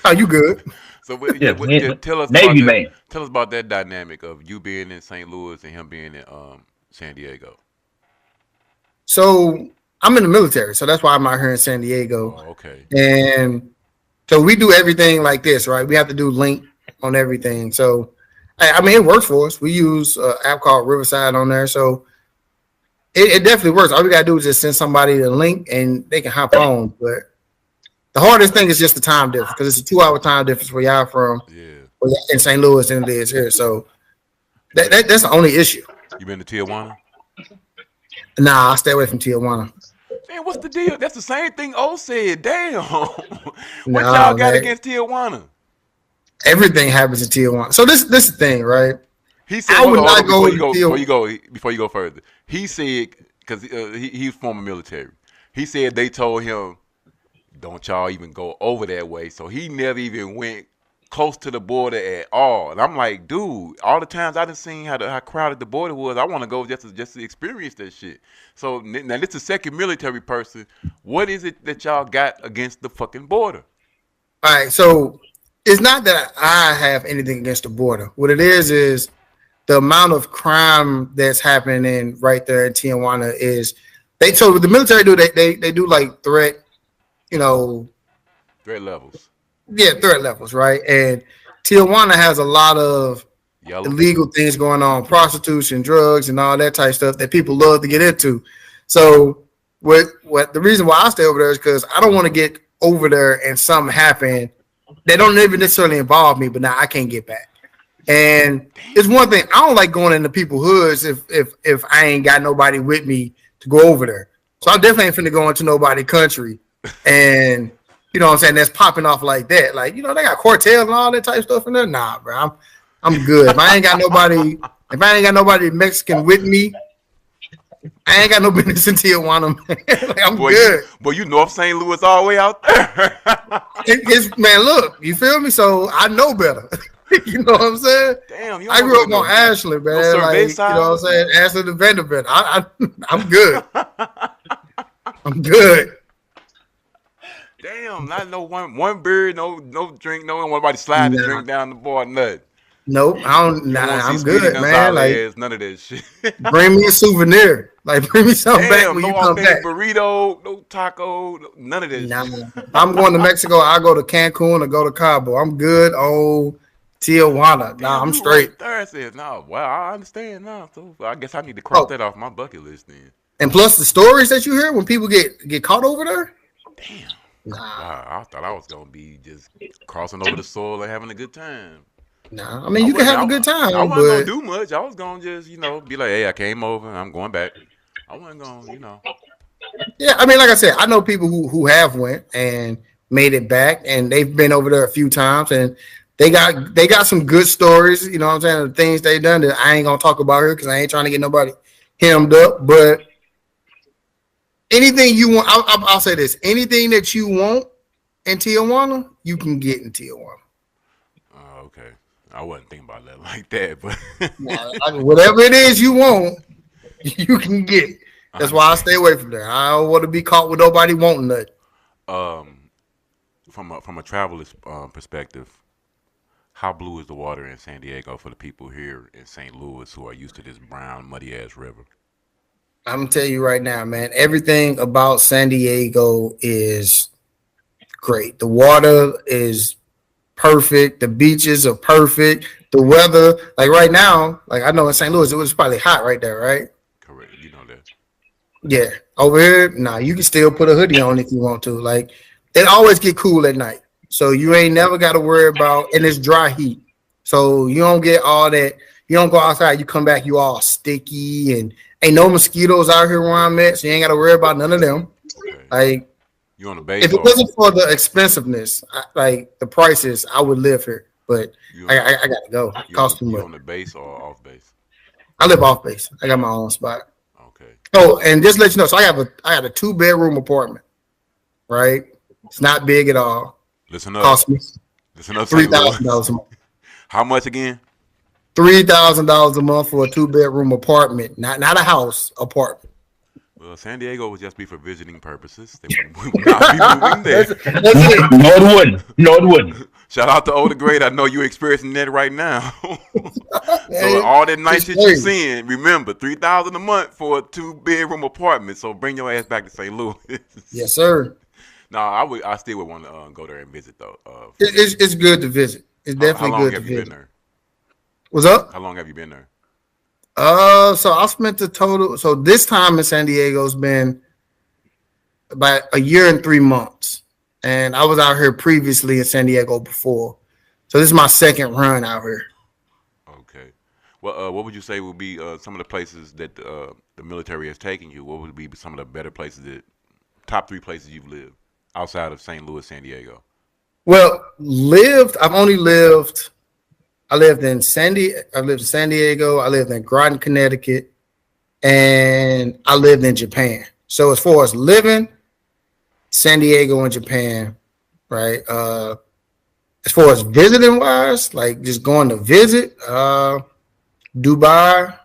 Oh, you good? So tell us Navy about man. Tell us about that dynamic of you being in St. Louis and him being in San Diego. So I'm in the military, so that's why I'm out here in San Diego. Oh, okay. And so we do everything like this, right? We have to do link on everything. So, I mean, it works for us. We use an app called Riverside on there. So it definitely works. All we got to do is just send somebody the link and they can hop on. But the hardest thing is just the time difference because it's a 2-hour time difference where y'all from in St. Louis than it is here. So that's the only issue. You been to Tijuana? Nah, I stay away from Tijuana. Man, what's the deal? That's the same thing O said. Damn. What Nah, y'all got man. against Tijuana? Everything happens in Tijuana. So this is the thing, right? He said, before you go further. He said, because he's former military. He said they told him, don't y'all even go over that way. So he never even went close to the border at all. And I'm like, dude, all the times I done seen how crowded the border was, I want to go just to experience that shit. So now this is the second military person. What is it that y'all got against the fucking border? All right, so it's not that I have anything against the border. What it is the amount of crime that's happening right there in Tijuana is so what the military do, they do like threat levels. Yeah, threat levels, right? And Tijuana has a lot of illegal things going on, prostitution, drugs, and all that type of stuff that people love to get into. So what the reason why I stay over there is because I don't want to get over there and something happen that don't even necessarily involve me, but now I can't get back. And it's one thing, I don't like going into people's hoods if I ain't got nobody with me to go over there. So I definitely ain't finna go into nobody's country and you know what I'm saying, that's popping off like that. Like, they got cartels and all that type of stuff in there. Nah, bro. I'm good. If I ain't got nobody Mexican with me, I ain't got no business in Tijuana, man. Like, I'm good. You North St. Louis all the way out there. Man, look, you feel me? So I know better. You know what I'm saying? Damn, I grew up on Ashland, man. No, like, you know what I'm saying? Ashland and Vanderbilt. I'm good. I'm good. Damn, not no one beer, no drink, no one nobody slide the drink down the bar, nothing. Nope, I don't. Nah, I'm good, man. Like, none of that shit. Bring me a souvenir. Like, bring me something back when you come back. Burrito, no taco, none of that shit. I'm going to Mexico. I go to Cancun or go to Cabo. I'm good on Tijuana. Nah, I'm straight. Right there, I said, no, well, I understand now. So I guess I need to cross that off my bucket list then. And plus the stories that you hear when people get caught over there. Damn. Nah. Wow, I thought I was gonna be just crossing over the soil and having a good time. Nah, I mean you can have a good time. I wasn't gonna do much. I was gonna just, be like, hey, I came over, I'm going back. I wasn't gonna, Yeah, I mean, like I said, I know people who have went and made it back, and they've been over there a few times, and they got some good stories. You know what I'm saying? The things they done that I ain't gonna talk about here because I ain't trying to get nobody hemmed up, but. Anything you want, I'll say this. Anything that you want in Tijuana, you can get in Tijuana. Oh, okay. I wasn't thinking about that like that, but whatever it is you want, you can get. That's why I stay away from there. I don't want to be caught with nobody wanting nothing. Um, from a traveler's perspective, how blue is the water in San Diego for the people here in St. Louis who are used to this brown, muddy ass river? I'm gonna tell you right now, man. Everything about San Diego is great. The water is perfect. The beaches are perfect. The weather, like right now, like I know in St. Louis, it was probably hot right there, right? Correct. You know that. Yeah. Over here, nah, you can still put a hoodie on if you want to. Like it always get cool at night. So you ain't never got to worry about, and it's dry heat. So you don't get all that. You don't go outside, you come back, you all sticky, and ain't no mosquitoes out here where I'm at, so you ain't got to worry about none of them. Okay. Like You on the base? if it wasn't for the expensiveness, like the prices, I would live here. But I got to go. It costs too You much. on the base or off base? I live off base. I got my own spot. Okay. Oh, and just let you know, so I have a 2-bedroom apartment. Right, it's not big at all. Listen up. Cost me Listen up. St. Louis. $3,000 a month. How much again? $3,000 a month for a 2-bedroom apartment, not a house, apartment. Well, San Diego would just be for visiting purposes. They would not be moving there. That's it. No, it wouldn't. No, it wouldn't. Shout out to OThaGreat. I know you're experiencing that right now. So Man, all that nice it's shit you're crazy. seeing, remember, $3,000 a month for a 2-bedroom apartment. So bring your ass back to St. Louis. Yes, sir. No, I still would want to go there and visit though. It's good to visit. It's How definitely long good to have you been visit. there? What's up? How long have you been there? So I spent the total. So this time in San Diego's been about a year and 3 months, and I was out here previously in San Diego before. So this is my second run out here. Okay. Well, what would you say would be some of the places that the military has taken you? What would be some of the better places top 3 places you've lived outside of St. Louis, San Diego? Well, I've only lived. I lived in San Diego. I lived in Groton, Connecticut, and I lived in Japan. So as far as living, San Diego and Japan, right? As far as visiting wise, like just going to visit, Dubai,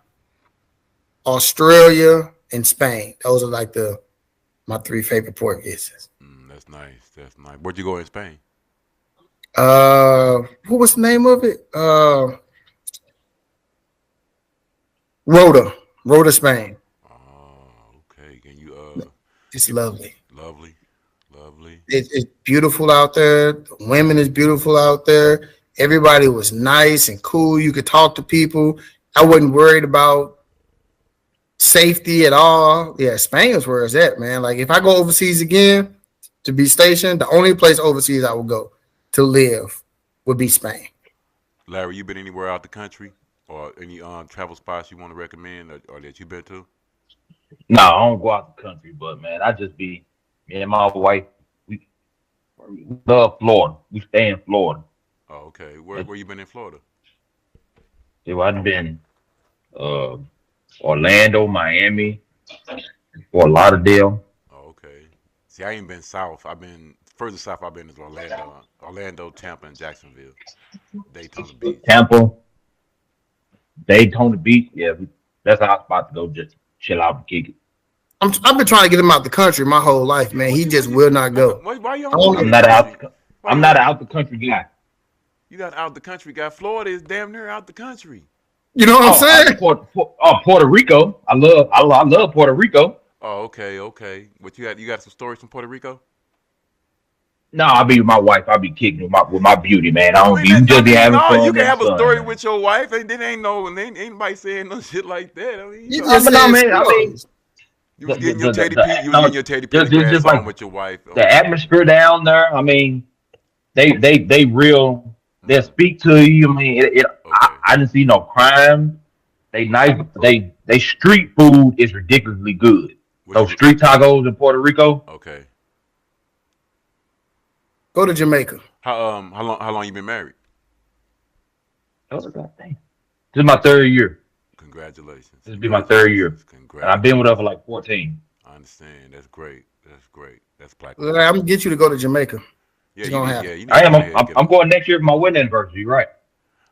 Australia, and Spain. Those are like my 3 favorite port visits. That's nice. That's nice. Where'd you go in Spain? What was the name of it? Rota, Spain. Oh, okay. Can you It's lovely. lovely, lovely. It's beautiful out there. The women is beautiful out there. Everybody was nice and cool. You could talk to people. I wasn't worried about safety at all. Yeah, Spain is where it's at, man. Like if I go overseas again to be stationed, the only place overseas I would go to live would be Spain. Larry, you been anywhere out the country or any travel spots you want to recommend or that you been to? No, I don't go out the country, but man, me and my wife, we love Florida. We stay in Florida. Oh, okay. Where you been in Florida? So I've been Orlando, Miami, Fort Lauderdale. Oh, okay. See, I ain't been south. I've been further south. I've been is Orlando, Tampa, and Jacksonville, Daytona Beach. Tampa, Daytona Beach. Yeah, that's our spot to go just chill out and kick it. I've been trying to get him out the country my whole life, man. He just will not go. Why you I'm not an out the country guy. You got out the country guy. Florida is damn near out the country. You know what I'm saying? Puerto Rico. I love Puerto Rico. Oh, okay. What you got some stories from Puerto Rico? No, I'll be with my wife. I'll be kicking with my beauty, man. I don't be just be having fun. You can have a story man. with your wife, and then ain't anybody saying no shit like that. I mean, You know, just no, said man. stories. you was getting the- your the- Teddy the- P. You no, was getting your Teddy P. just like with your wife. The atmosphere down there. I mean, they real. They speak to you. I mean, I didn't see no crime. They nice. They street food is ridiculously good. Those street tacos in Puerto Rico. Okay. Go to Jamaica. How long you been married? This is my 3rd year. Congratulations. This will be my 3rd year. Congrats. And I've been with her for like 14. I understand. That's great. That's black. I'm gonna get you to go to Jamaica. Yeah, It's gonna happen. you need I am. to go ahead and get I'm going next year for my wedding anniversary. Right.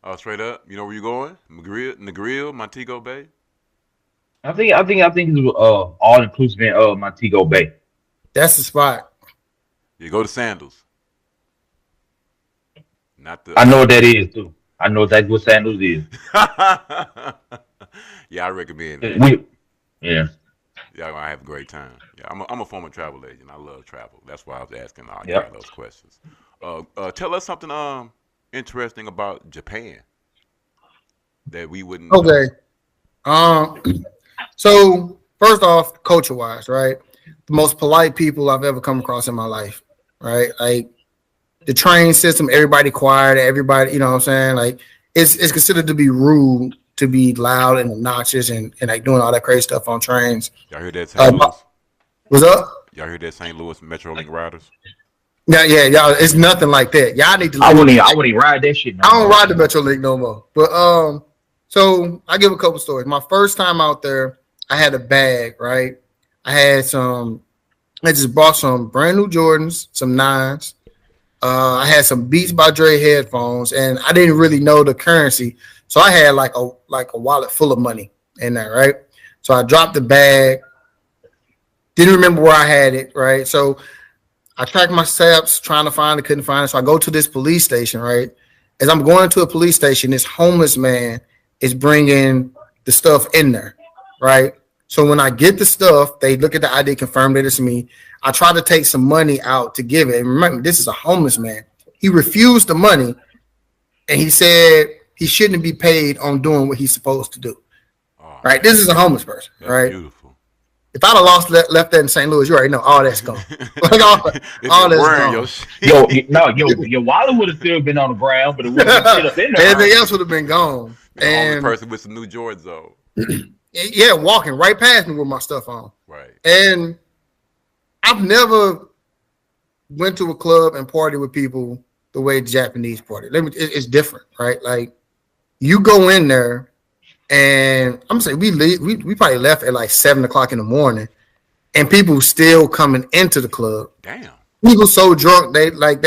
Oh, straight up. You know where you going? Negril, Montego Bay. I think it's all inclusive in Montego Bay. That's the spot. You go to Sandals, not the. I know what that is too. I know that's what Sandals is. Yeah, I recommend that. We yeah. Y'all gonna have a great time. Yeah, I'm a former travel agent. I love travel. That's why I was asking all y'all Yep. those questions. Tell us something interesting about Japan that we wouldn't know. Okay. Um. So first off, culture wise, right? The most polite people I've ever come across in my life, right? Like the train system, everybody quiet, everybody, you know what I'm saying? Like it's considered to be rude to be loud and obnoxious and like doing all that crazy stuff on trains. Y'all heard that St. Louis? What's up? Y'all heard that St. Louis Metrolink riders? Yeah, yeah, y'all. It's nothing like that. Y'all need to. I wouldn't even ride that shit no I don't more. ride the Metrolink no more. But so I give a couple stories. My first time out there, I had a bag, right? I had some. I just bought some brand new Jordans, some nines. I had some Beats by Dre headphones, and I didn't really know the currency, so I had like a wallet full of money in there, right? So I dropped the bag. Didn't remember where I had it, right? So I tracked my steps, trying to find it, couldn't find it. So I go to this police station, right? As I'm going to a police station, this homeless man is bringing the stuff in there, right? So when I get the stuff, they look at the ID, confirm that it's me. I try to take some money out to give it. And remember, this is a homeless man. He refused the money, and he said he shouldn't be paid on doing what he's supposed to do, Oh, right? This is a homeless person, that's right? beautiful. If I'd have left that in St. Louis, you already know all that's gone. Like all If that's you're wearing gone. your shit. Your wallet would have still been on the ground, but it would have been shit up in there. Everything else would have been gone. The homeless And person with some new Jordans on. yeah, walking right past me with my stuff on. Right. And I've never went to a club and party with people the way the Japanese party. It's different, right? Like you go in there, and I'm gonna say we probably left at like 7 o'clock in the morning, and people still coming into the club. Damn. People so drunk they like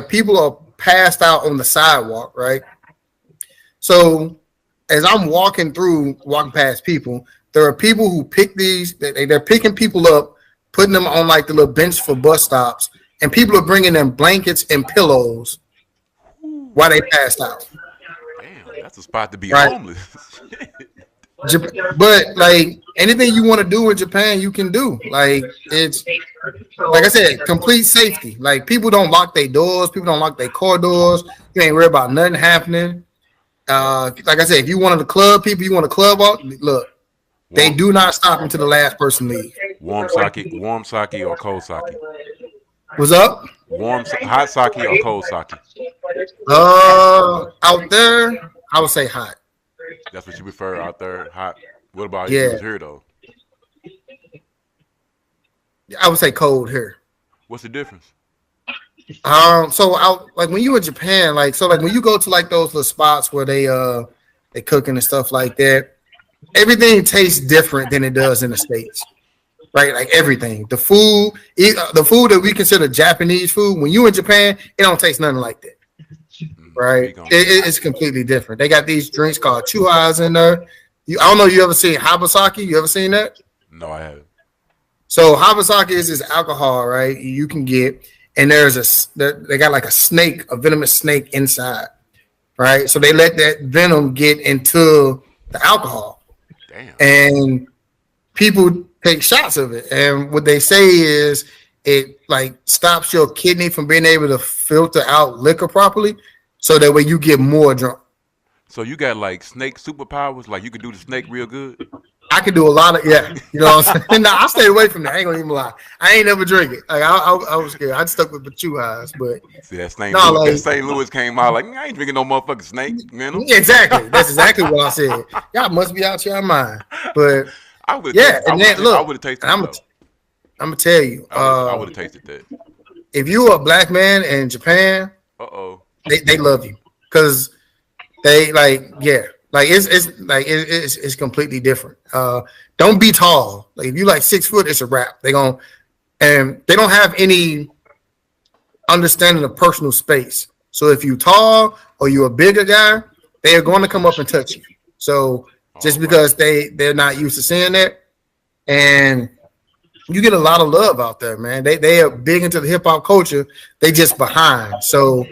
people are passed out on the sidewalk, right? So as I'm walking past people, there are people who pick these. They're picking people up, putting them on like the little bench for bus stops, and people are bringing them blankets and pillows while they passed out. Damn. That's a spot to be Right. homeless. But like anything you want to do in Japan, you can do. Like it's like I said, complete safety. Like people don't lock their doors, people don't lock their car doors. You ain't worried about nothing happening. Like I said, if you want to club people, you want to club out. Look, they do not stop until the last person leaves. Warm sake or cold sake? What's up? Hot sake or cold sake? Out there, I would say hot. That's what you prefer out there, hot. What about Yeah. you here though? I would say cold here. What's the difference? So out like when you in Japan, like when you go to like those little spots where they cooking and stuff like that, everything tastes different than it does in the States. Right? Like everything. The food that we consider Japanese food, when you in Japan, it don't taste nothing like that. Right? It's completely different. They got these drinks called chuhas in there. I don't know, you ever seen habasaki? You ever seen that? No, I haven't. So habasaki is this alcohol, right? You can get, and they got like a snake, a venomous snake inside, right? So they let that venom get into the alcohol. Damn. And people take shots of it, and what they say is it like stops your kidney from being able to filter out liquor properly, so that way you get more drunk. So you got like snake superpowers? Like you can do the snake real good? I can do a lot of you know what I'm saying? No, I stayed away from that. I ain't gonna even lie. I ain't never drink it. Like I was scared. I stuck with the chuhas, but See that St. No, Louis, like- that St. Louis came out like I ain't drinking no motherfucking snake, man. exactly. That's exactly what I said. Y'all must be out your mind. But I would yeah, and then look, I would have tasted I'm it. gonna tell you, I would have tasted that. if you're a black man in Japan, Uh-oh. they love you because they it's completely different. Don't be tall. Like if you like 6 foot, it's a wrap. They don't have any understanding of personal space. So if you tall or you're a bigger guy, they are going to come up and touch you. So just All right. because they're not used to seeing that, and you get a lot of love out there, man. They are big into the hip hop culture. They just behind, so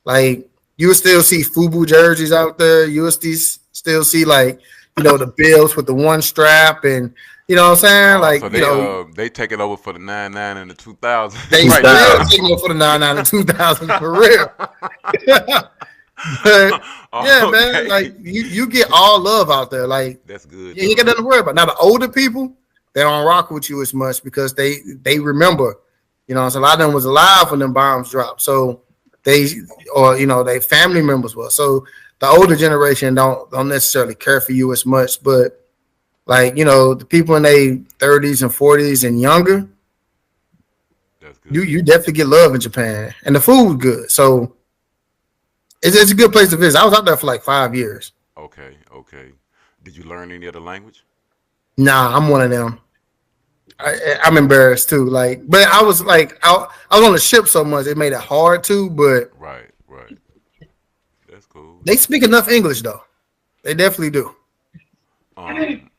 like you will still see FUBU jerseys out there. You will still see like the Bills with the one strap, and you know what I'm saying, Oh, like so they take it over for the 99 and the 2000 they right still now. taking it for the 99 and 2000 for real. But yeah, man, Okay. like you get all love out there. Like That's good you ain't though. got nothing to worry about. Now the older people, they don't rock with you as much because they remember. So a lot of them was alive when them bombs dropped. So they they family members were. So the older generation don't necessarily care for you as much. But like the people in their 30s and 40s and younger, That's good. you definitely get love in Japan, and the food good. So it's a good place to visit. I was out there for like 5 years. Okay, okay. Did you learn any other language? Nah, I'm one of them. I see. I'm embarrassed too. Like, but I was like, I was on the ship so much it made it hard to. But Right, right. That's cool. they speak enough English though. They definitely do. Um,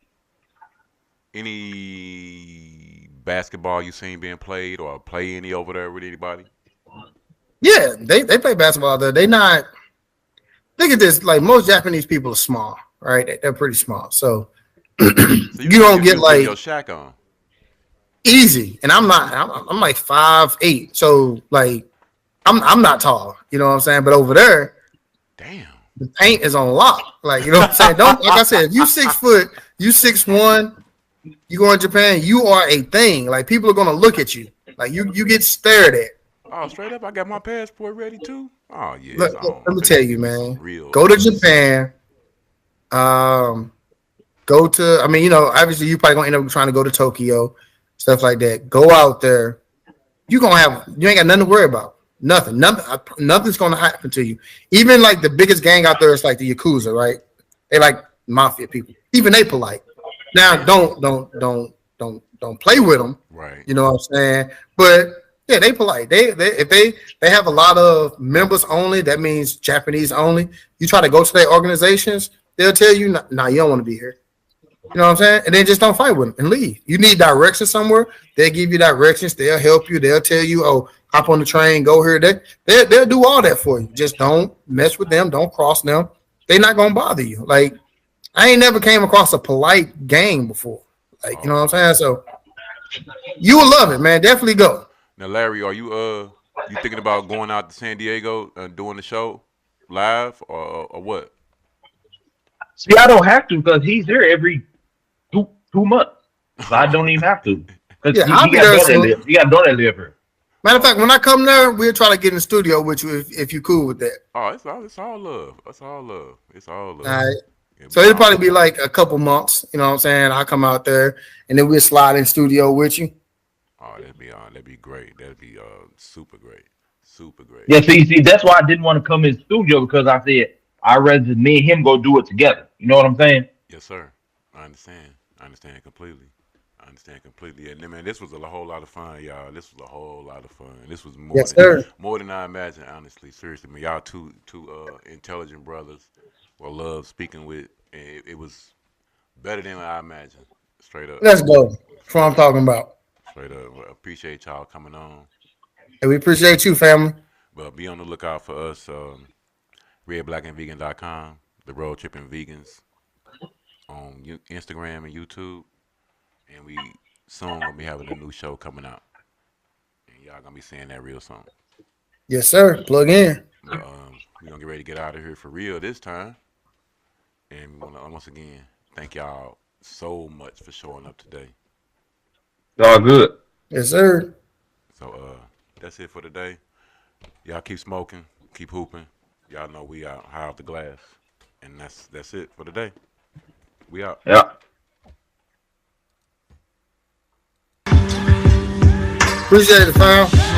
any basketball you seen being played or play any over there with anybody? Yeah, they play basketball out there. They not. Look at this. Like most Japanese people are small, right? They're pretty small. So So you don't get you putting like your shack on. easy. And I'm not. I'm like 5'8". So like I'm not tall. You know what I'm saying? But over there, Damn. the paint is on lock. Like, you know what I'm saying? Don't like I said, if you 6 foot, you 6'1", you go in Japan, you are a thing. Like people are gonna look at you. Like you get stared at. Oh, straight up, I got my passport ready too. Oh yeah, it's Let on. me They tell you, finna get some man. real Go to ice. Japan. Go to. I mean, obviously you probably gonna end up trying to go to Tokyo, stuff like that. Go out there. You ain't got nothing to worry about. Nothing's gonna happen to you. Even like the biggest gang out there is like the Yakuza, right? They like mafia people. Even they polite. Now don't play with them. Right. You know what I'm saying? But yeah, they polite. If they have a lot of members only, that means Japanese only. You try to go to their organizations, they'll tell you, nah, you don't want to be here. You know what I'm saying? And then just don't fight with them and leave. You need directions somewhere, they'll give you directions. They'll help you. They'll tell you, oh, hop on the train, go here. They'll do all that for you. Just don't mess with them. Don't cross them. They're not going to bother you. Like, I ain't never came across a polite gang before. Like, you know what I'm saying? So you will love it, man. Definitely go. Now, Larry, are you thinking about going out to San Diego and doing the show live or what? See, I don't have to because he's here every two months. So I don't even have to. Because Yeah, he, I'll he be got there daughter that soon. live. He got daughter that live here. Matter of fact, when I come there, we'll try to get in the studio with you if you cool with that. Oh, it's all love. It's all love. It's all love. All right. Yeah, So we it'll all probably be love. like a couple months. You know what I'm saying? I'll come out there and then we'll slide in studio with you. Oh, that'd be great. That'd be super great. Super great. Yeah, see, that's why I didn't want to come in the studio because I said I'd rather me and him go do it together. You know what I'm saying? Yes, sir. I understand. I understand completely. I understand completely. And man, this was a whole lot of fun, y'all. This was a whole lot of fun. This was Yes, sir. more than I imagined. Honestly, seriously, man, y'all two intelligent brothers. Well, love speaking with. It was better than I imagined. Straight up. Let's go. That's what I'm talking about. Straight up. Well, appreciate y'all coming on. And we appreciate you, family. But be on the lookout for us. RedBlackandVegan.com. The Road Tripping Vegans on Instagram and YouTube. And we soon gonna be having a new show coming out. And y'all gonna be seeing that real soon. Yes, sir. Plug in. But we're gonna get ready to get out of here for real this time. And we wanna once again thank y'all so much for showing up today. It's all good. Yes, sir. So that's it for today. Y'all keep smoking, keep hooping. Y'all know we out high off the glass. And that's it for today. We out. Yeah. Appreciate it, fam.